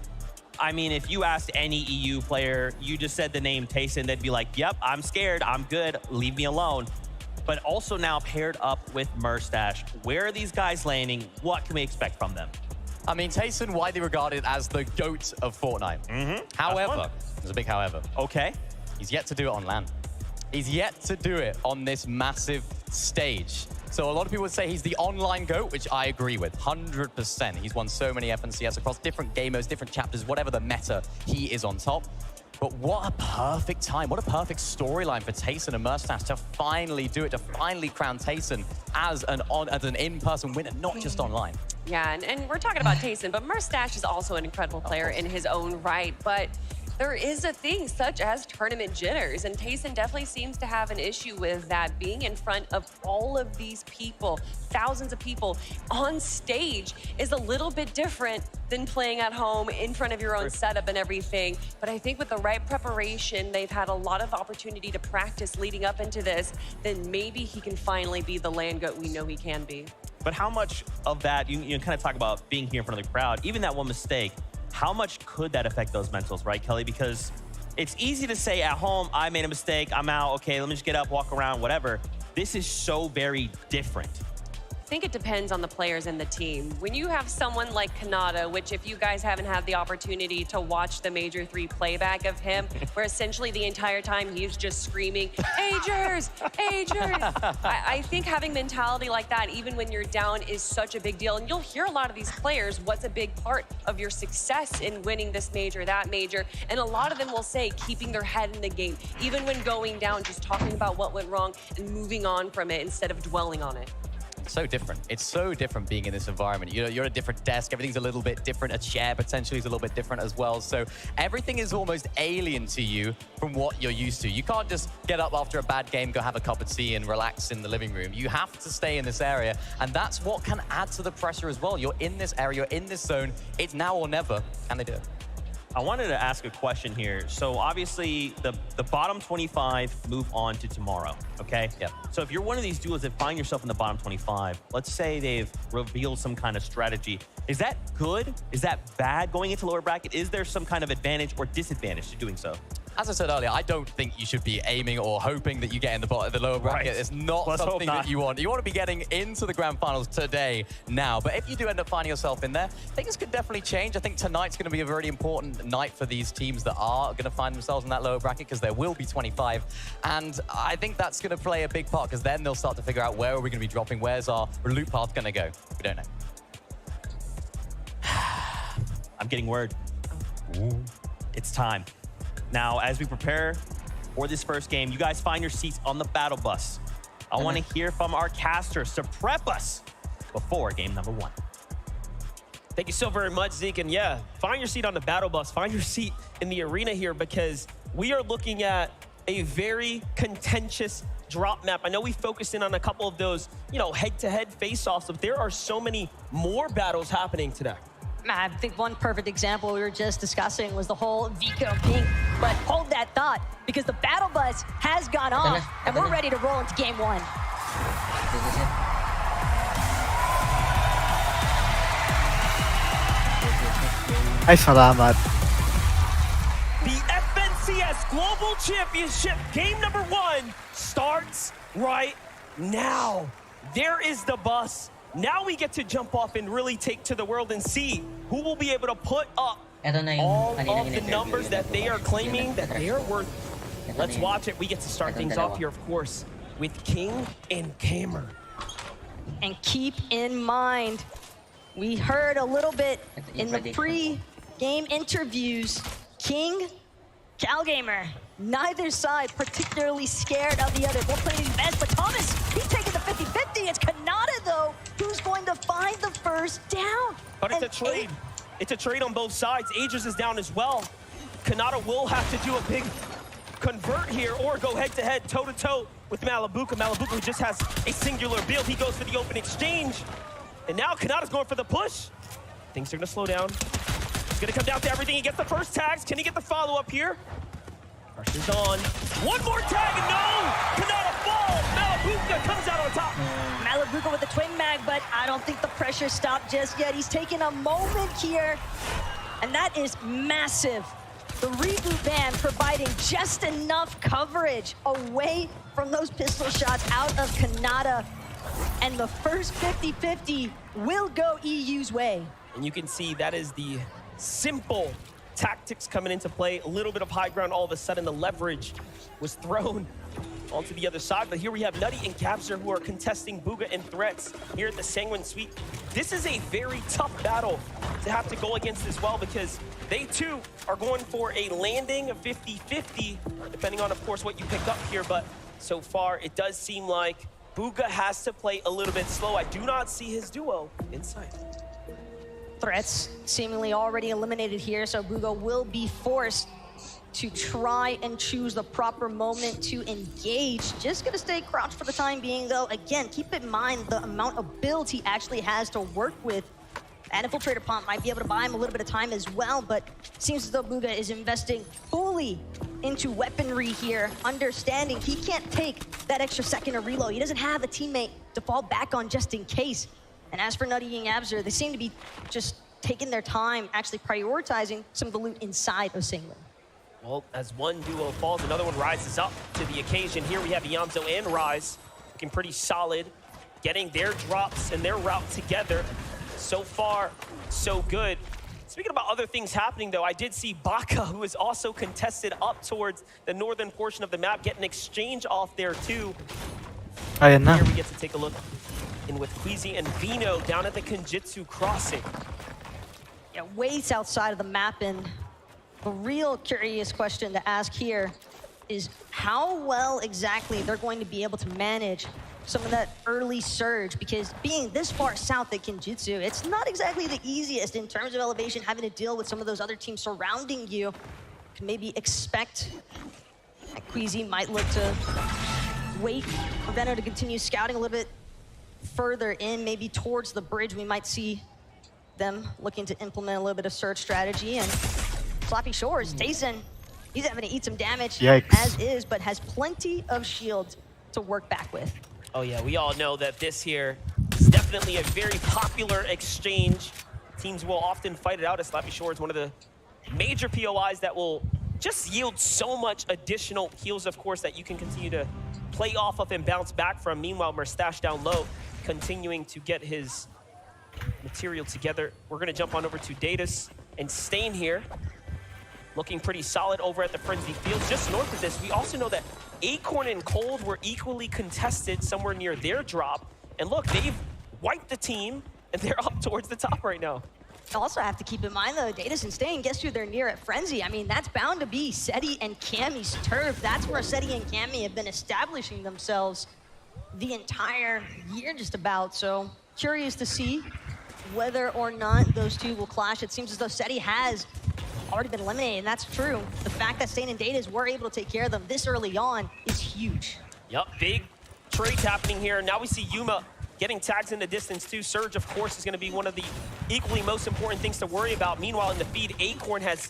I mean, if you asked any EU player, you just said the name Tayson, they'd be like, yep, I'm scared, I'm good, leave me alone. But also now paired up with Mustache. Where are these guys landing? What can we expect from them? I mean, Tayson widely regarded as the GOAT of Fortnite. However, there's a big however. Okay. He's yet to do it on LAN. He's yet to do it on this massive stage. So a lot of people would say he's the online GOAT, which I agree with, 100%. He's won so many FNCS across different game modes, different chapters, whatever the meta, he is on top. But what a perfect time, what a perfect storyline for Tayson and Mustache to finally do it, to finally crown Tayson as an in-person winner, not just online. Yeah, and we're talking about Tayson, but Mustache is also an incredible player in his own right. But there is a thing such as tournament jitters, and Tayson definitely seems to have an issue with that, being in front of all of these people, thousands of people on stage is a little bit different than playing at home in front of your own setup and everything. But I think with the right preparation, they've had a lot of opportunity to practice leading up into this, then maybe he can finally be the land goat we know he can be. But how much of that, you kind of talk about being here in front of the crowd, even that one mistake, how much could that affect those mentals, right, Kelly? Because it's easy to say at home, I made a mistake, I'm out, okay, let me just get up, walk around, whatever. This is so very different. I think it depends on the players and the team. When you have someone like Kanata, which if you guys haven't had the opportunity to watch the Major 3 playback of him, where essentially the entire time he's just screaming, Agers, Agers. I think having mentality like that, even when you're down, is such a big deal. And you'll hear a lot of these players, what's a big part of your success in winning this major, that major. And a lot of them will say keeping their head in the game, even when going down, just talking about what went wrong and moving on from it instead of dwelling on it. So different. It's so different being in this environment. You're at a different desk. Everything's a little bit different. A chair potentially is a little bit different as well. So everything is almost alien to you from what you're used to. You can't just get up after a bad game, go have a cup of tea and relax in the living room. You have to stay in this area. And that's what can add to the pressure as well. You're in this area, you're in this zone. It's now or never. Can they do it? I wanted to ask a question here. So obviously the bottom 25 move on to tomorrow, okay? Yeah. So if you're one of these duos that find yourself in the bottom 25, let's say they've revealed some kind of strategy. Is that good? Is that bad going into lower bracket? Is there some kind of advantage or disadvantage to doing so? As I said earlier, I don't think you should be aiming or hoping that you get in the lower bracket. Right. It's not something that you want. You want to be getting into the grand finals today, now. But if you do end up finding yourself in there, things could definitely change. I think tonight's going to be a very important night for these teams that are going to find themselves in that lower bracket, because there will be 25. And I think that's going to play a big part, because then they'll start to figure out where are we going to be dropping, where's our loot path going to go. We don't know. I'm getting word. Ooh. It's time. Now, as we prepare for this first game, you guys find your seats on the battle bus. I want to hear from our casters to prep us before game number 1. Thank you so very much, Zeke. And yeah, find your seat on the battle bus. Find your seat in the arena here, because we are looking at a very contentious drop map. I know we focused in on a couple of those, head-to-head face-offs, but there are so many more battles happening today. I think one perfect example we were just discussing was the whole Vico ping. But hold that thought, because the battle bus has gone off, and we're ready to roll into game 1. Ay, salamat. The FNCS Global Championship game number 1 starts right now. There is the bus. Now we get to jump off and really take to the world and see who will be able to put up all of the numbers that they are claiming that they are worth. Let's watch it. We get to start things off here, of course, with King and Cameron. And keep in mind, we heard a little bit in the pre-game interviews, King, CalGamer, neither side particularly scared of the other. Both playing these best, but Thomas, he's taking the 50-50. It's Kanata, though, who's going to find the first down. But it's a trade. It's a trade on both sides. Agers is down as well. Kanata will have to do a big convert here or go head-to-head, toe-to-toe with Malabuka. Malabuka, who just has a singular build. He goes for the open exchange. And now Kanata's going for the push. Things are going to slow down. It's going to come down to everything. He gets the first tags. Can he get the follow-up here? Pressure's on. One more tag, and no! Kanata falls! Malabuka comes out on top. Malabuka with the twin mag, but I don't think the pressure stopped just yet. He's taking a moment here, and that is massive. The reboot ban providing just enough coverage away from those pistol shots out of Kanata. And the first 50-50 will go EU's way. And you can see that is the simple tactics coming into play. A little bit of high ground. All of a sudden, the leverage was thrown onto the other side. But here we have Nutty and Capser, who are contesting Bugha and Threats here at the Sanguine Suite. This is a very tough battle to have to go against as well, because they too are going for a landing of 50-50, depending on, of course, what you pick up here. But so far, it does seem like Bugha has to play a little bit slow. I do not see his duo inside. Threats seemingly already eliminated here, so Bugha will be forced to try and choose the proper moment to engage. Just gonna stay crouched for the time being, though. Again, keep in mind the amount of builds he actually has to work with. And Infiltrator Pump might be able to buy him a little bit of time as well, but seems as though Bugha is investing fully into weaponry here, understanding he can't take that extra second to reload. He doesn't have a teammate to fall back on just in case. And as for Nutty and Abzer, they seem to be just taking their time, actually prioritizing some of the loot inside of Singling. Well, as one duo falls, another one rises up to the occasion. Here we have Yamzo and Rise looking pretty solid, getting their drops and their route together. So far, so good. Speaking about other things happening, though, I did see Baka, who is also contested up towards the northern portion of the map, get an exchange off there, too. Here we get to take a look in with Queasy and Vino down at the Kenjutsu crossing. Yeah, way outside of the map, and the real curious question to ask here is how well exactly they're going to be able to manage some of that early surge, because being this far south at Kenjutsu, it's not exactly the easiest in terms of elevation, having to deal with some of those other teams surrounding you. Can maybe expect that Queasy might look to wait for Veno to continue scouting a little bit further in, maybe towards the bridge. We might see them looking to implement a little bit of surge strategy. And Sloppy Shores, Tayson, he's having to eat some damage as is, but has plenty of shields to work back with. Oh yeah, we all know that this here is definitely a very popular exchange. Teams will often fight it out, as Slappy Shore is one of the major POIs that will just yield so much additional heals, of course, that you can continue to play off of and bounce back from. Meanwhile, Mustache down low, continuing to get his material together. We're gonna jump on over to Datus and Stain here, looking pretty solid over at the Frenzy Fields. Just north of this, we also know that Acorn and Cold were equally contested somewhere near their drop. And look, they've wiped the team, and they're up towards the top right now. You also have to keep in mind, though, Datus and Stain, guess who they're near at Frenzy? I mean, that's bound to be Seti and Cammy's turf. That's where Seti and Cammy have been establishing themselves the entire year, just about. So, curious to see whether or not those two will clash. It seems as though Seti has already been eliminated, and that's true. The fact that Stain and Datus were able to take care of them this early on is huge. Yep, big trades happening here. Now we see Yuma getting tags in the distance too. Surge, of course, is going to be one of the equally most important things to worry about. Meanwhile, in the feed, Acorn has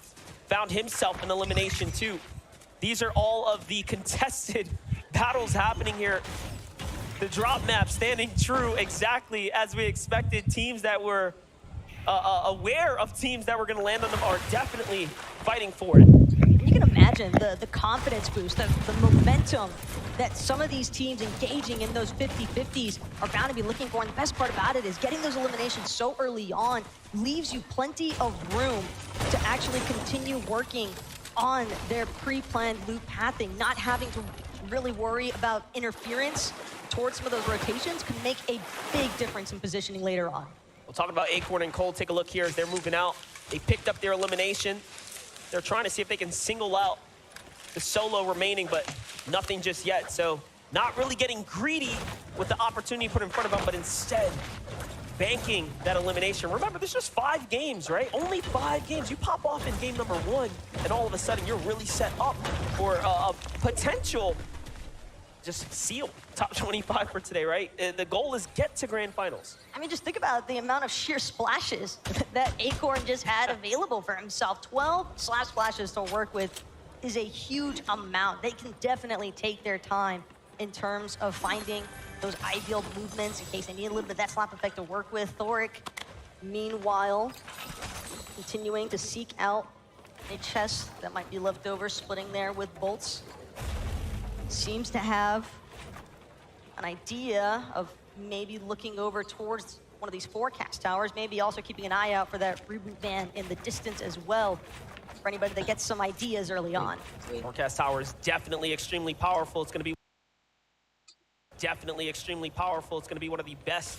found himself an elimination too. These are all of the contested battles happening here. The drop map standing true exactly as we expected. Teams that were aware of teams that were going to land on them are definitely fighting for it. You can imagine the confidence boost, the momentum that some of these teams engaging in those 50-50s are bound to be looking for. And the best part about it is getting those eliminations so early on leaves you plenty of room to actually continue working on their pre-planned loot pathing. Not having to really worry about interference towards some of those rotations can make a big difference in positioning later on. We'll talk about Acorn and Cold. Take a look here as they're moving out. They picked up their elimination. They're trying to see if they can single out the solo remaining, but nothing just yet. So not really getting greedy with the opportunity put in front of them, but instead banking that elimination. Remember, this is just 5 games, right? Only 5 games. You pop off in game number 1, and all of a sudden you're really set up for a potential just seal top 25 for today, right? The goal is get to grand finals. I mean, just think about the amount of sheer splashes that Acorn just had available for himself. 12 slash splashes to work with is a huge amount. They can definitely take their time in terms of finding those ideal movements in case they need a little bit of that slap effect to work with. Thoric, meanwhile, continuing to seek out a chest that might be left over, splitting there with bolts. Seems to have an idea of maybe looking over towards one of these forecast towers, maybe also keeping an eye out for that reboot van in the distance as well, for anybody that gets some ideas early on. Forecast tower is definitely extremely powerful. It's going to be extremely powerful. It's going to be one of the best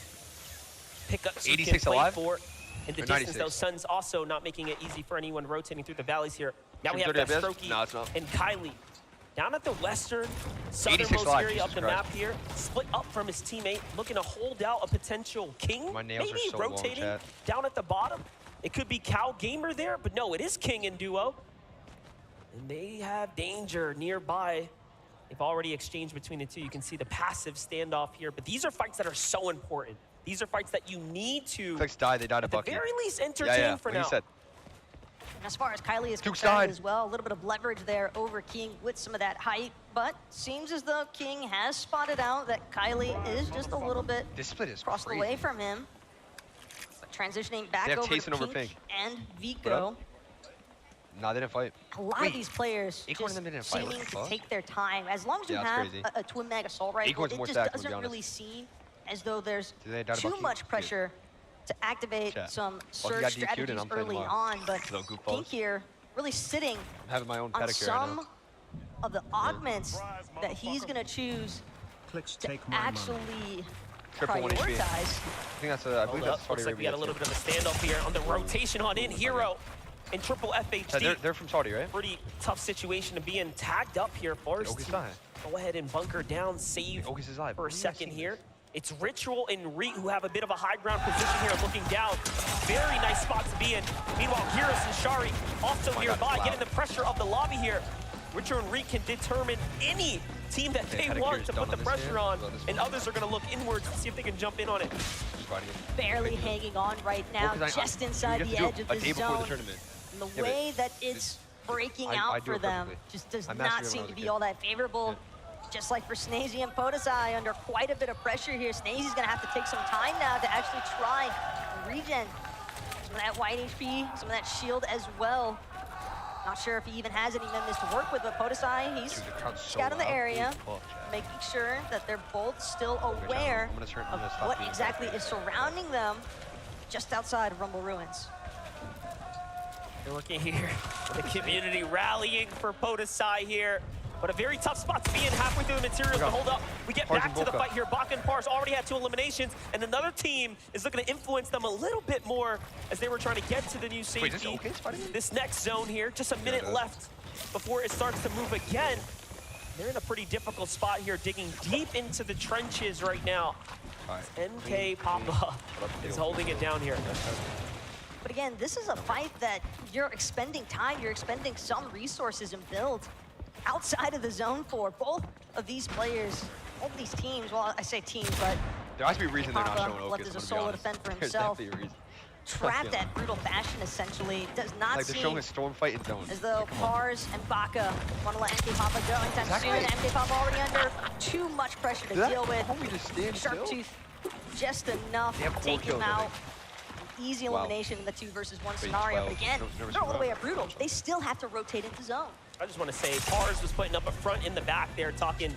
pickups you can play for. In the distance, though, Sun's also not making it easy for anyone rotating through the valleys here. Now we have Strokey and Kylie down at the western, southernmost area of the map here, split up from his teammate, looking to hold out a potential King, maybe so rotating down at the bottom. It could be Cow Gamer there, but no, it is King in duo. And they have danger nearby. They've already exchanged between the two. You can see the passive standoff here. But these are fights that are so important. These are fights that you need to, Clicks died, they died a bucket. at the very least, entertain for now. Like you said. As far as Kylie is Duke's concerned died. as well, a little bit of leverage there over King with some of that height, but seems as though King has spotted out that Kylie is just a little bit This split is across the crazy. way from him. But transitioning back They have over Tayson to over Pink Pink. and Vico. Nah, they didn't fight. A lot of these players Acorn and them didn't fight. What seeming the to fuck? take their time. As long as you Yeah, that's have crazy. a twin mag assault rifle, Acorn's it more just stacked, to be doesn't honest. really seem as though there's Did they die to too Bucky? much pressure to activate Chat. some Bucky got surge DQ'd and strategies I'm playing early tomorrow. on, but Little goofballs. Pink here really sitting I'm having my own on pedicure some right of the augments that he's going to choose Clicks to take my money. actually Triple 1 HP. prioritize. I think that's I believe that's Looks like we got a little bit of a standoff here on the rotation on in. Hero and triple FHD. They're from Saudi, right? Pretty tough situation to be in. Tagged up here first. Oki's dying. Go ahead and bunker down, save Oki's is live. for a second here. It's Ritual and Reet who have a bit of a high ground position here, looking down. Very nice spot to be in. Meanwhile, Giras and Shari also nearby, getting the pressure of the lobby here. Ritual and Reet can determine any team that they want to put the pressure on, and others are going to look inwards to see if they can jump in on it. Barely hanging on right now, just inside the edge of the zone. Tournament. And the way that it's breaking out for them just does not seem to be all that favorable. Just like for Snazy and Podesai, under quite a bit of pressure here. Snazy's gonna have to take some time now to actually try and regen some of that white HP, some of that shield as well. Not sure if he even has any members to work with, but Podesai, he's scouting the area, making sure that they're both still aware of what exactly is surrounding them just outside of Rumble Ruins. You're looking here, the community rallying for Podesai here. But a very tough spot to be in halfway through the materials. But hold up, we get back to the fight here. Baka and Pars already had 2 eliminations, and another team is looking to influence them a little bit more as they were trying to get to the new safety. This next zone here, just a minute left before it starts to move again. They're in a pretty difficult spot here, digging deep into the trenches right now. NK Papa is holding it down here. But again, this is a fight that you're expending time, you're expending some resources and build outside of the zone for both of these players, both of these teams. Well, I say teams, but there has to be a reason they're not Papa showing left Okus. as a solo defend for himself. There's definitely a reason. Trapped at brutal fashion, essentially. Does not like they're showing a storm fight in zone. as though Pars and Baka want to let MK Papa go anytime soon. MK Papa already under too much pressure to deal with. Sharptooth just enough to take him out. Easy elimination in the 2 versus 1 scenario. But again, they're all the way at brutal. They still have to rotate into zone. I just want to say, Pars was putting up a front in the back there, talking,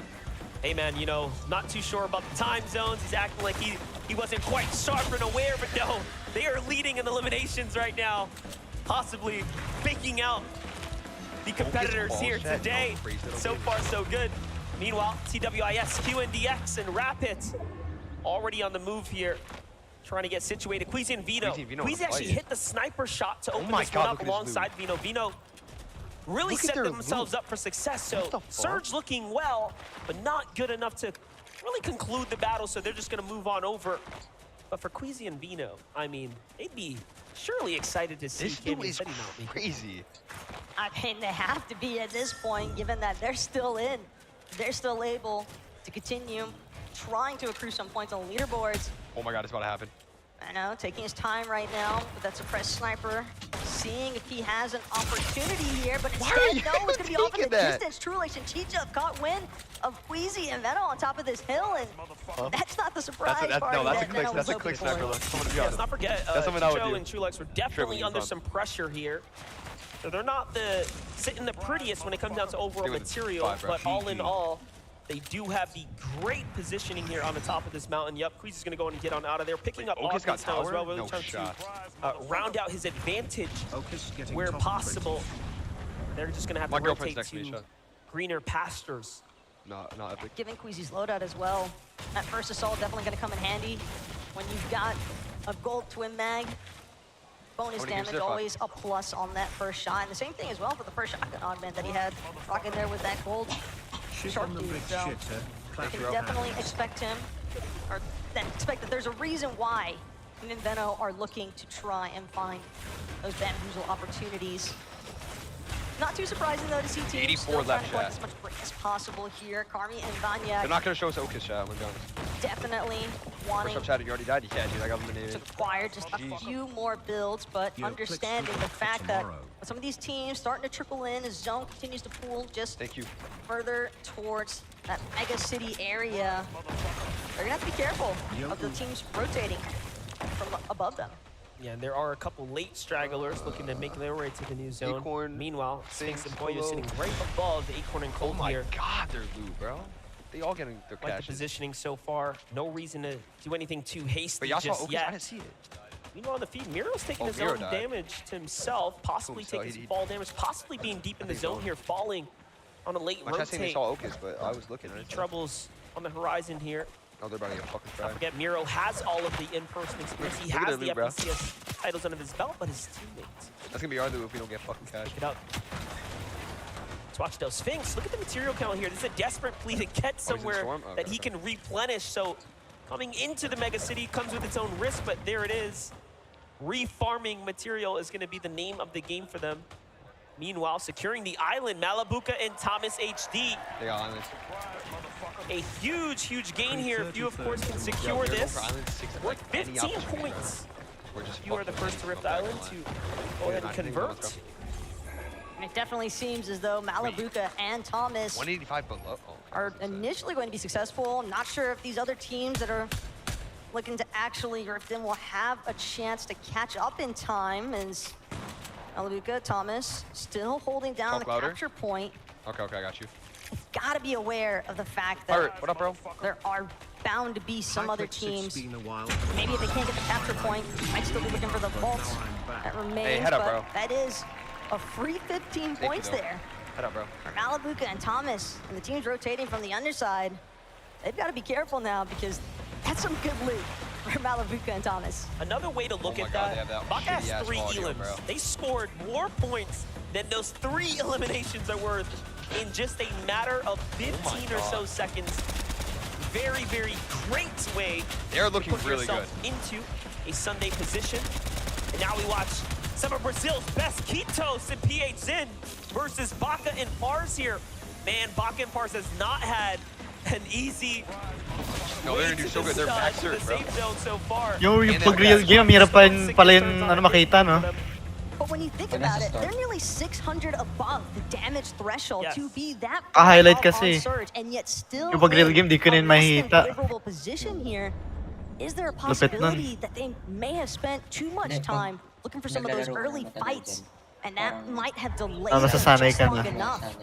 hey man, you know, not too sure about the time zones. He's acting like he wasn't quite sharp and aware, but no, they are leading in eliminations right now, possibly faking out the competitors here today. So far, so good. Meanwhile, TWIS, QNDX, and Rapids already on the move here, trying to get situated. Queasy and Vino. Queasy actually hit the sniper shot to open this one up alongside Vino. Vino really set themselves up for success, so Surge looking well, but not good enough to really conclude the battle, so they're just gonna move on over. But for Queasy and Vino, I mean, they'd be surely excited to see this dude is crazy. I mean, they have to be at this point, given that they're still in. They're still able to continue trying to accrue some points on the leaderboards. Oh my god, it's about to happen. I know, taking his time right now with that suppressed sniper, seeing if he has an opportunity here, but instead, no, it's going to be off in the distance. Trulix and Chicha have caught wind of Queasy and Venom on top of this hill, and that's not the surprise part. No, that's a quick sniper look. Let's not forget, Chicho and Trulix were definitely under some pressure here. So they're not sitting the prettiest when it comes down to overall material, but all in all, they do have the great positioning here on the top of this mountain. Yep, Queasy's gonna go and get on out of there, picking up August now as well, really trying to round out his advantage where possible. They're just gonna have to rotate to greener pastures. Not epic. Giving Queasy's loadout as well. That first assault definitely gonna come in handy when you've got a gold twin mag. Bonus damage, always a plus on that first shot. And the same thing as well for the first shotgun augment that he had rocking there with that gold Sharptooth. So you can definitely expect him, or expect that there's a reason why him and Veno are looking to try and find those bamboozle opportunities. Not too surprising though to see teams 84 still trying left, to collect chat. as much break as possible here. Carmi and Vanya They're not gonna show us Okus, chat. I'm gonna be honest. definitely What's wanting up, chat? You already died. Yeah, dude. I got eliminated. to acquire just a few more builds, but understanding the fact that some of these teams starting to trickle in as zone continues to pull just further towards that mega city area. They're gonna have to be careful of the teams rotating from above them. Yeah, and there are a couple late stragglers looking to make their way to the new zone. Acorn, Meanwhile, Sphinx and Boyo Colo. sitting right above Acorn and Cold here. Oh my god, they're loot, bro. They all getting their Like cash. the positioning so far. No reason to do anything too hasty But y'all saw just Okus? yet. I didn't see it. Meanwhile, on the feed, Miro's taking his Miro own died. damage to himself, possibly Cool, so taking some he- fall damage, possibly being deep in the zone here, falling on a late My chat saying they rotate. saw Okus, but I was looking. Troubles on the horizon here. Oh, they're about to get fucking Don't tried. forget, Miro has all of the in-person experience. He Look at has their the loot, bro. FNCS titles under his belt, but his teammates. That's gonna be our loot if we don't get fucking cash. Pick it up. Let's watch those Sphinx. Look at the material count here. This is a desperate plea to get somewhere Storm? Okay, that he can replenish. So coming into the mega city comes with its own risk, but there it is. Refarming material is going to be the name of the game for them. Meanwhile, securing the island, Malabuka and Thomas HD. They got islands. A huge, huge gain here if you, of course, can secure this. Worth 15 points. You are the first to rip the island to go ahead and convert. And it definitely seems as though Malabuka and Thomas 185 below. are initially going to be successful. I'm not sure if these other teams that are looking to actually rip them will have a chance to catch up in time, as Malabuka, Thomas still holding down Talk the louder. capture point. Okay, I got you. Gotta be aware of the fact that Alright, what up, bro? there are bound to be some other teams. Been a while. Maybe if they can't get the capture point, might still be looking for the vaults that remain. Hey, head up, but bro. that is a free 15 Thank you, points bro. there. Head up, bro. For Malabuka and Thomas, and the teams rotating from the underside, they've got to be careful now because that's some good loot for Malabuka and Thomas. Another way to look Oh my at God, they that, have that Baka has shitty-ass 3 audio, elims. bro. They scored more points than those 3 eliminations are worth in just a matter of 15 or so seconds. Very, very great way They're looking to put really yourself into a Sunday position. And now we watch some of Brazil's best Kitos and PH Zin versus Baka and Pars here. Man, Baka and Pars has not had an easy No, they're gonna do so good. They're back to the third, bro. safe zone so far. Yung pag-real game, hirap pala yung ano makita, no? But when you think about it, they're nearly 600 above the damage threshold to be that highlight far kasi. on surge, and yet still Yung pag-real game, di ko in na a less than makikita. favorable position here. Is there a Lupit nun. possibility that they may have spent too much time looking for some of those early fights, and that might have delayed them masasanay just ka long na. enough?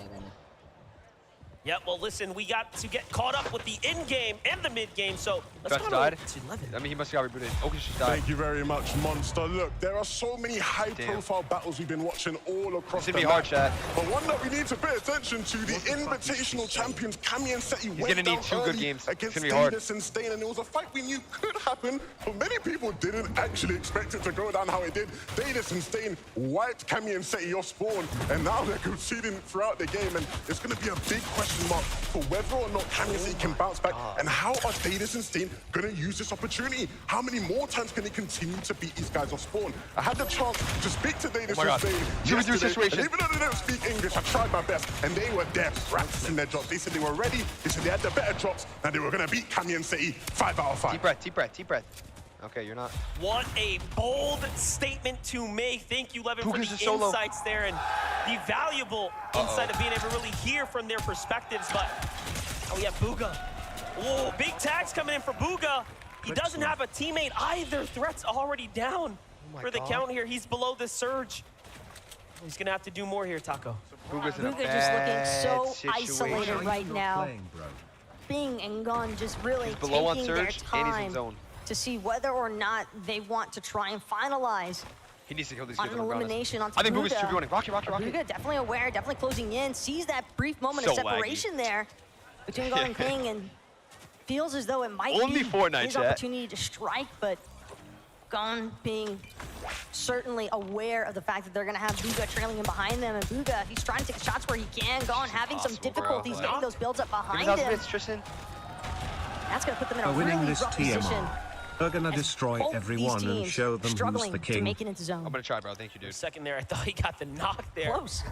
Yeah, well, listen, we got to get caught up with the end-game and the mid-game, so let's Best go on died. to 11. I mean, he must have got rebooted. Okus just died. Thank you very much, Monster. Look, there are so many high-profile battles we've been watching all across It's the gonna be hard, map. chat. But one that we need to pay attention to, the Invitational champions, Kami and Seti, went gonna down need 2 good early games. It's against gonna be hard. Davis and Stain, and it was a fight we knew could happen, but many people didn't actually expect it to go down how it did. Davis and Stain wiped Kami and Seti off spawn, and now they're conceding throughout the game, and it's going to be a big question mark for whether or not Kami and Seti can bounce back, and how are Davis and Stain going to use this opportunity? How many more times can they continue to beat these guys off spawn? I had the chance to speak to Davis Oh my and God. Stain You would do yesterday, situation. and even though they don't speak English, I tried my best, and they were there practicing their drops. They said they were ready, they said they had the better drops, and they were going to beat Kami and Seti 5 out of 5. Deep breath, deep breath, deep breath. Okay, you're not. What a bold statement to make. Thank you, Levin, for Puka's the a solo. insights there and the valuable insight of being able to really hear from their perspectives. But we have Booga. Oh, big tags coming in for Booga. He doesn't have a teammate either. Threat's already down for the count here. He's below the surge. He's gonna have to do more here, Taco. Booga's in a Booga just looking bad so situation. isolated right now. Bing and Gun just really He's below on taking their surge, and he's in time zone. to see whether or not they want to try and finalize He needs to kill these on kids. an I'm gonna be honest. elimination onto I think Booga. Booga's 2v1. Rocket, rocket, rocket. Booga definitely aware, definitely closing in, sees that brief moment of So laggy. separation there between Gun and Ping, and feels as though it might Only be Fortnite, his chat. opportunity to strike, but Gun being certainly aware of the fact that they're going to have Booga trailing him behind them, and Booga, he's trying to take shots where he can. Gun having some Impossible, bro. difficulties getting those builds up behind Give us him. bits, Tristan. That's going to put them in a By winning really this rough TMR, position. We're gonna destroy both everyone these and teams show them who's struggling the to king. make it into zone. I'm gonna try, bro. Thank you, dude. Second there, I thought he got the knock there. Close.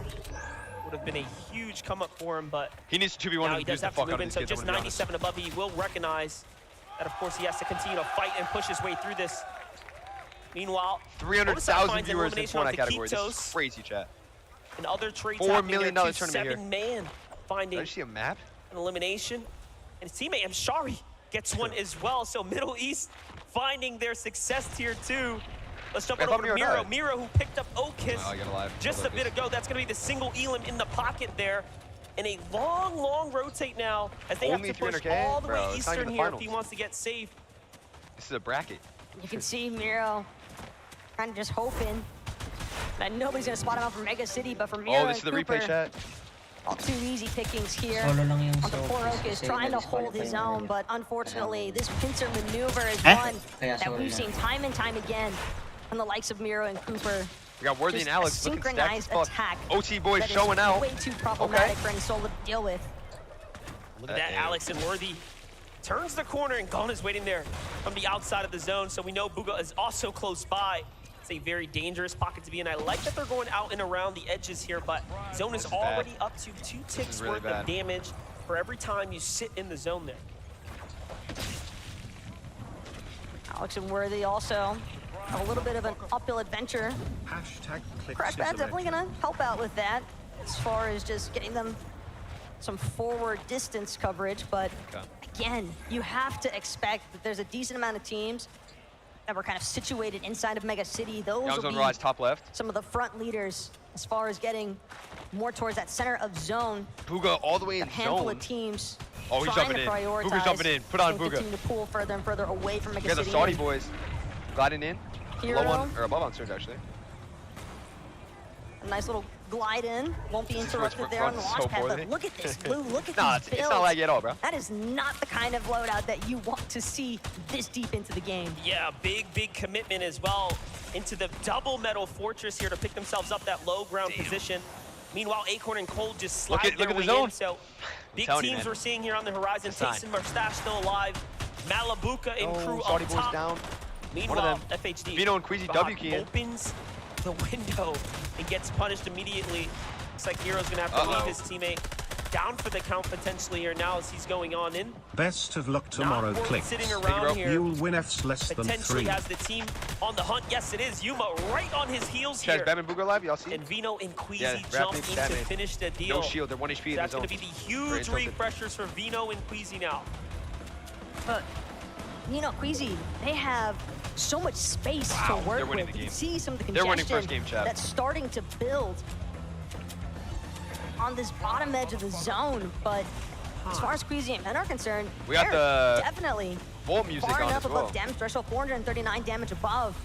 Would have been a huge come up for him, but he needs to 2v1 now and he use does the have fuck to out move of in. these So kids. just 97 above, he will recognize that, of course, he has to continue to fight and push his way through this. Meanwhile, 300,000 viewers in Fortnite category. This is crazy, chat. And other trades $4 million tournament here. 7-man finding Did I see a map? an elimination. And his teammate, Amshari, gets one as well. So Middle East finding their success tier 2. Let's jump over to Miro. Miro, who picked up Okis just a bit ago. That's going to be the single elim in the pocket there. And a long, long rotate now as they have to push all the way eastern here if he wants to get safe. This is a bracket. You can see Miro kind of just hoping that nobody's going to spot him out from Mega City, but for Miro this is the replay, chat. All too easy pickings here on the poor Okis, trying to hold his own, but unfortunately, this pincer maneuver is one that we've seen time and time again from the likes of Miro and Cooper. We got Worthy and Alex synchronized attack. OT boys showing out. Way too problematic for Solo to deal with. Look at that, Alex and Worthy turns the corner, and Gon is waiting there from the outside of the zone. So we know Bugha is also close by. It's a very dangerous pocket to be in. I like that they're going out and around the edges here, but zone is already up to 2 ticks worth of damage for every time you sit in the zone there. Alex and Worthy also a little bit of an uphill adventure. Crash Pad definitely gonna help out with that as far as just getting them some forward distance coverage, but again, you have to expect that there's a decent amount of teams that were kind of situated inside of Mega City. Those will be rise, top left. Some of the front leaders as far as getting more towards that center of zone. Bugha all the way in a handful zone. of teams he's jumping in. Bugha's jumping in. Put on Bugha. Continue to pull further and further away from Mega City. City. The Saudi boys gliding in. Hero. Below on, or above on surge, actually. A nice little glide in. Won't be interrupted there on the launch pad, but look at this, Blue. Look at these builds. It's not like at all, bro. That is not the kind of loadout that you want to see this deep into the game. Yeah, big commitment as well into the double metal fortress here to pick themselves up that low ground position. Meanwhile, Acorn and Cold just slide their way in. So big teams we're seeing here on the horizon. Tyson Mustache still alive. Malabuka and crew up top. Down. Meanwhile, FHD Vino and Queasy W key opens the window and gets punished immediately. Looks like Hero's gonna have to leave his teammate down for the count potentially here now as he's going on in. Best of luck tomorrow, Click. You'll win F's less than 3. Potentially has the team on the hunt. Yes, it is. Yuma right on his heels here. Batman Bugha live, y'all see? And Vino and Queasy jump in to finish the deal. No shield, they're 1 HP in the zone. That's gonna be the huge refreshers for Vino and Queasy now. But you know, Queasy, they have so much space to work with. You can see some of the congestion that's starting to build on this bottom edge of the zone. But as far as Queasy and Men are concerned, we got the definitely Volt music far on enough as well. above damage threshold, 439 damage above.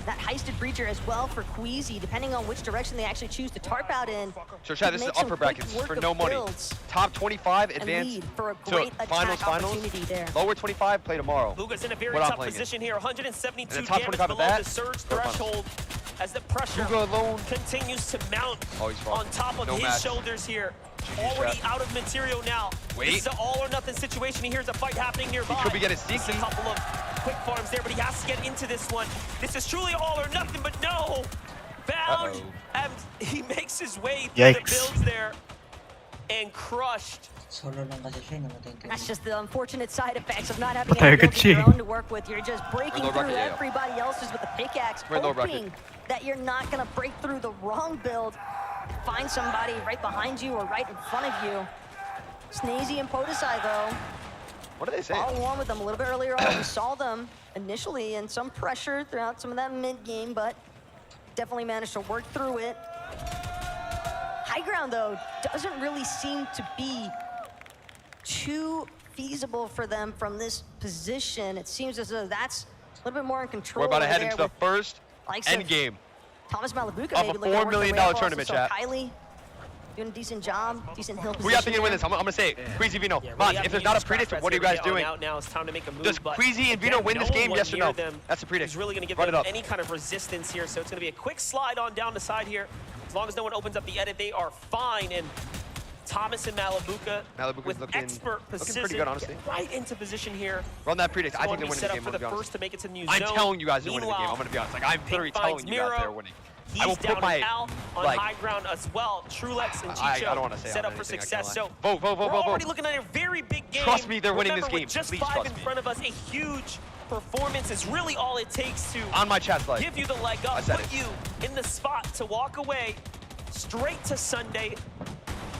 That heisted breacher as well for Queasy, depending on which direction they actually choose to tarp out in. So chat, this is upper brackets for no money. Top 25 advance for a great to finals. There. Lower 25 play tomorrow. Bugha's in a very tough position here. 172 top damage 25 below the surge threshold as the pressure continues to mount on top of his shoulders here. Already out of material now. Wait. This is an all or nothing situation. He hears a fight happening nearby. He could be getting sneaky. A couple of quick farms there, but he has to get into this one. This is truly all or nothing, but no. Bound, and he makes his way through the builds there and crushed. That's just the unfortunate side effects of not having any builds of your own to work with. You're just breaking through everybody else's with the pickaxe, hoping that you're not going to break through the wrong build. Find somebody right behind you or right in front of you. Snazy and Podesai, though. What are they saying? Follow on with them a little bit earlier on. We saw them initially in some pressure throughout some of that mid-game, but definitely managed to work through it. High ground, though, doesn't really seem to be too feasible for them from this position. It seems as though that's a little bit more in control. We're about to head into the first end game Thomas Malabuka of a $4 million tournament, chat. Kylie doing a decent job, decent hill position. We got to get win this. I'm gonna say it. Queasy, Vino. If there's not a predict, what are you guys doing? Now it's time to make a move. Does Queasy and Vino win this game? Yes or no? That's a predict. He's really going to give them any kind of resistance here, so it's going to be a quick slide on down the side here. As long as no one opens up the edit, they are fine. And Thomas and Malabuka with looking expert precision, pretty good, honestly. get right into position here. Run that predict. I think they're winning set the up game. for I'm the first to make it to the new I'm zone. telling you guys they're winning the game. I'm gonna be honest. Like I'm literally telling you guys they're winning. He's I will down put my Al on like. high ground as well. Trulex and I Chicho don't want to say set up for anything, success. So vote. we're already looking at a very big game. Trust me, they're winning this Remember, game. With just Please 5 trust in me. front of us, a huge performance is really all it takes to On my chat slide. give you the leg up, I said put it. you in the spot to walk away straight to Sunday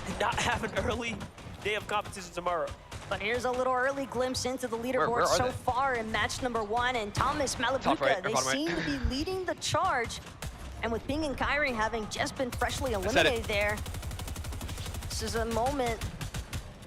and not have an early day of competition tomorrow. But here's a little early glimpse into the leaderboard where are so they? far in match number 1. And Thomas Malabuka, right, they bottom right. seem to be leading the charge. And with Ping and Kyrie having just been freshly eliminated there, this is a moment.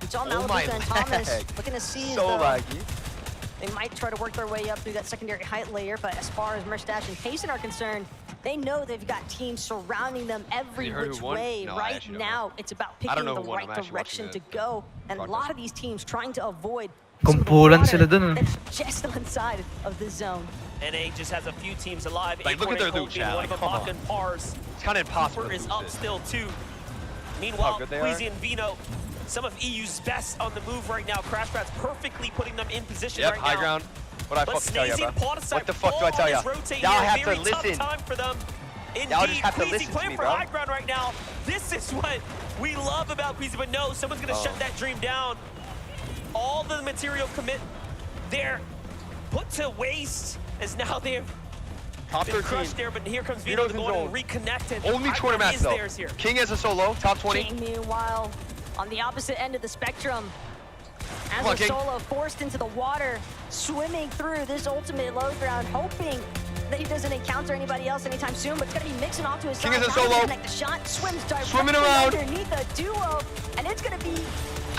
It's all Oh my Malabuka and Thomas leg. looking to see So if laggy. they might try to work their way up through that secondary height layer. But as far as Merstash and Payson are concerned, they know they've got teams surrounding them every You heard which who won? way. No, I right actually don't now, it's about I don't picking know the who won. right I'm actually direction watching to the go. And a lot of these teams trying to avoid Kumpulan sila dun. that's just inside of the zone. NA just has a few teams alive. Like, look at their loot, chat. One of them, Come on. Mach and Pars. It's kind of impossible. Cooper to is lose up this. still too. How Meanwhile, good they Queasy are. and Vino, some of EU's best on the move right now. Crash Rat's perfectly putting them in position Yep, right high now. ground. What I But fucking tell you, Snazy bro? and Pawdasai What the fuck do I tell all ya? on his rotate Y'all here. have to Very tough listen. time for them. Y'all Indeed, just have to Queasy listen to playing me, for bro. high ground right now. This is what we love about Queasy, but no, someone's gonna shut that dream down. All the material commit there put to waste as now they've Top been 13. crushed there, but here comes Vino Vino's to in go on and zone. reconnect it. Only High 20 ground match is though. theirs here. King as a solo, top 20. King, meanwhile, on the opposite end of the spectrum, as Come on, a King. solo forced into the water, swimming through this ultimate low ground, hoping that he doesn't encounter anybody else anytime soon, but it's gonna be mixing off to his King side. is a Not gonna solo. connect the shot, swims directly Swimming around. underneath a duo, and it's gonna be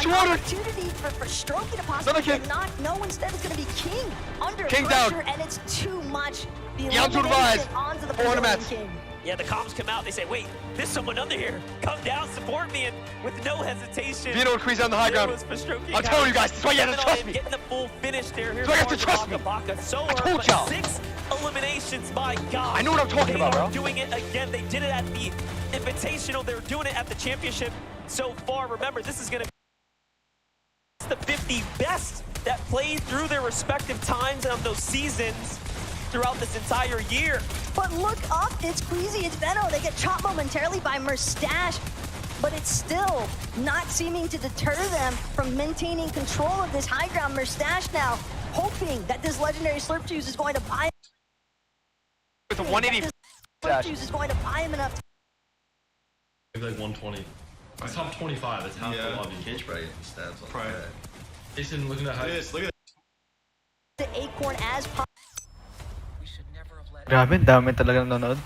an Water. opportunity for Strokey to possibly Another get knocked. No, instead it's gonna be King under King down. pressure, and it's too much. The Yam to the elimination rise. onto the 400 Brazilian mats. King. Yeah, the comms come out. They say, wait, there's someone under here. Come down, support me. And with no hesitation, Vino increase on the high ground. Vino was for Strokey. I'm telling you guys, that's why you have to Coming on trust in, me. Getting the full finish there. Here's That's why you have to Baka, trust me. Baka. So I told but y'all. 6 eliminations, my God. I know what I'm talking They about, are bro. doing it again. They did it at the Invitational. They're doing it at the championship so far. Remember, this is going to be the 50 best that played through their respective times of those seasons throughout this entire year. But look up, it's Queasy, it's Veno. They get chopped momentarily by Merstash, but it's still not seeming to deter them from maintaining control of this high ground. Merstash now hoping that this legendary Slurp Juice is going to buy With a 180 Slurp dash. Juice is going to buy him enough Maybe like 120. It's top 25. It's half the lobby. Can't probably get stats on Probably. that. Jason, looking at how Look at to Acorn as possible. Grabe, ang dami talaga nanonood.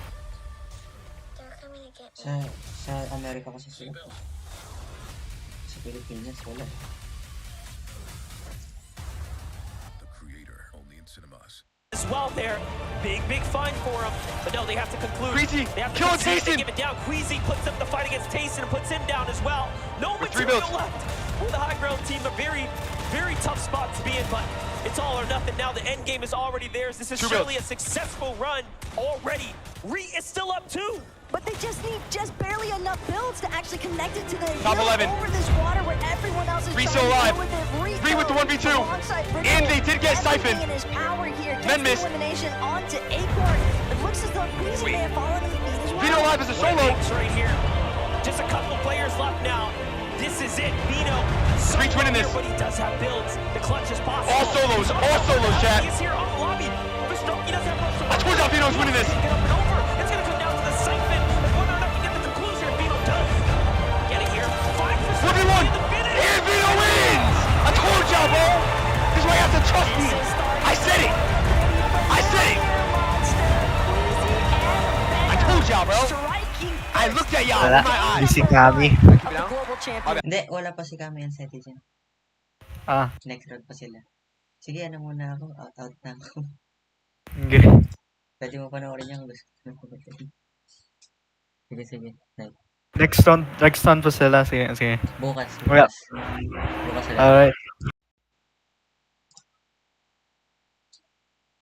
Sa Amerika kasi sila. Sa Pilipinas, wala. As well there. Big find for him. But no, they have to conclude. Queasy, they have to kill concede, they Tayson. give it down. Queasy puts up the fight against Tayson and puts him down as well. No With 3 material builds. left for the high ground team. A very tough spot to be in, but it's all or nothing. Now the end game is already theirs. This is 2 surely builds. a successful run already. Re is still up too. But they just need barely enough builds to actually connect it to the Top hill 11. over this water where everyone else is Three trying still to alive. deal with it. 3 with the 1v2. Alongside Bridget, And they did get everything siphoned. in his power here. Men Gets miss. the elimination onto Acorn. It looks as though Queasy may have fallen to the feet as well. Vino live as a What solo. makes right here. Just a couple players left now. This is it. Vino. Streets winning this. But he does have builds. The clutch is possible. All solos, chat. He's here on the lobby. But Strokey doesn't have much to I told y'all Vino's winning this. Get up and over. It's going to come down to the siphon. And whether or not we get the conclusion, Vino does. Getting here. 5% 1v1. in the finish. And Vino wins. I told y'all, bro. This is why you have to trust me. I said it. I said it. I told y'all, bro. I looked at y'all Wala, with my eyes. busy kami. Global champion. Hindi, wala pa si Kami and Seti dyan. Ah, Next round pa sila. Sige, ano muna ako. Out na ako. okay. Pwede mo panoorin yung gusto. Sige. Night. Next round pa sila. Sige. Bukas. Bukas Bukas sila. Alright.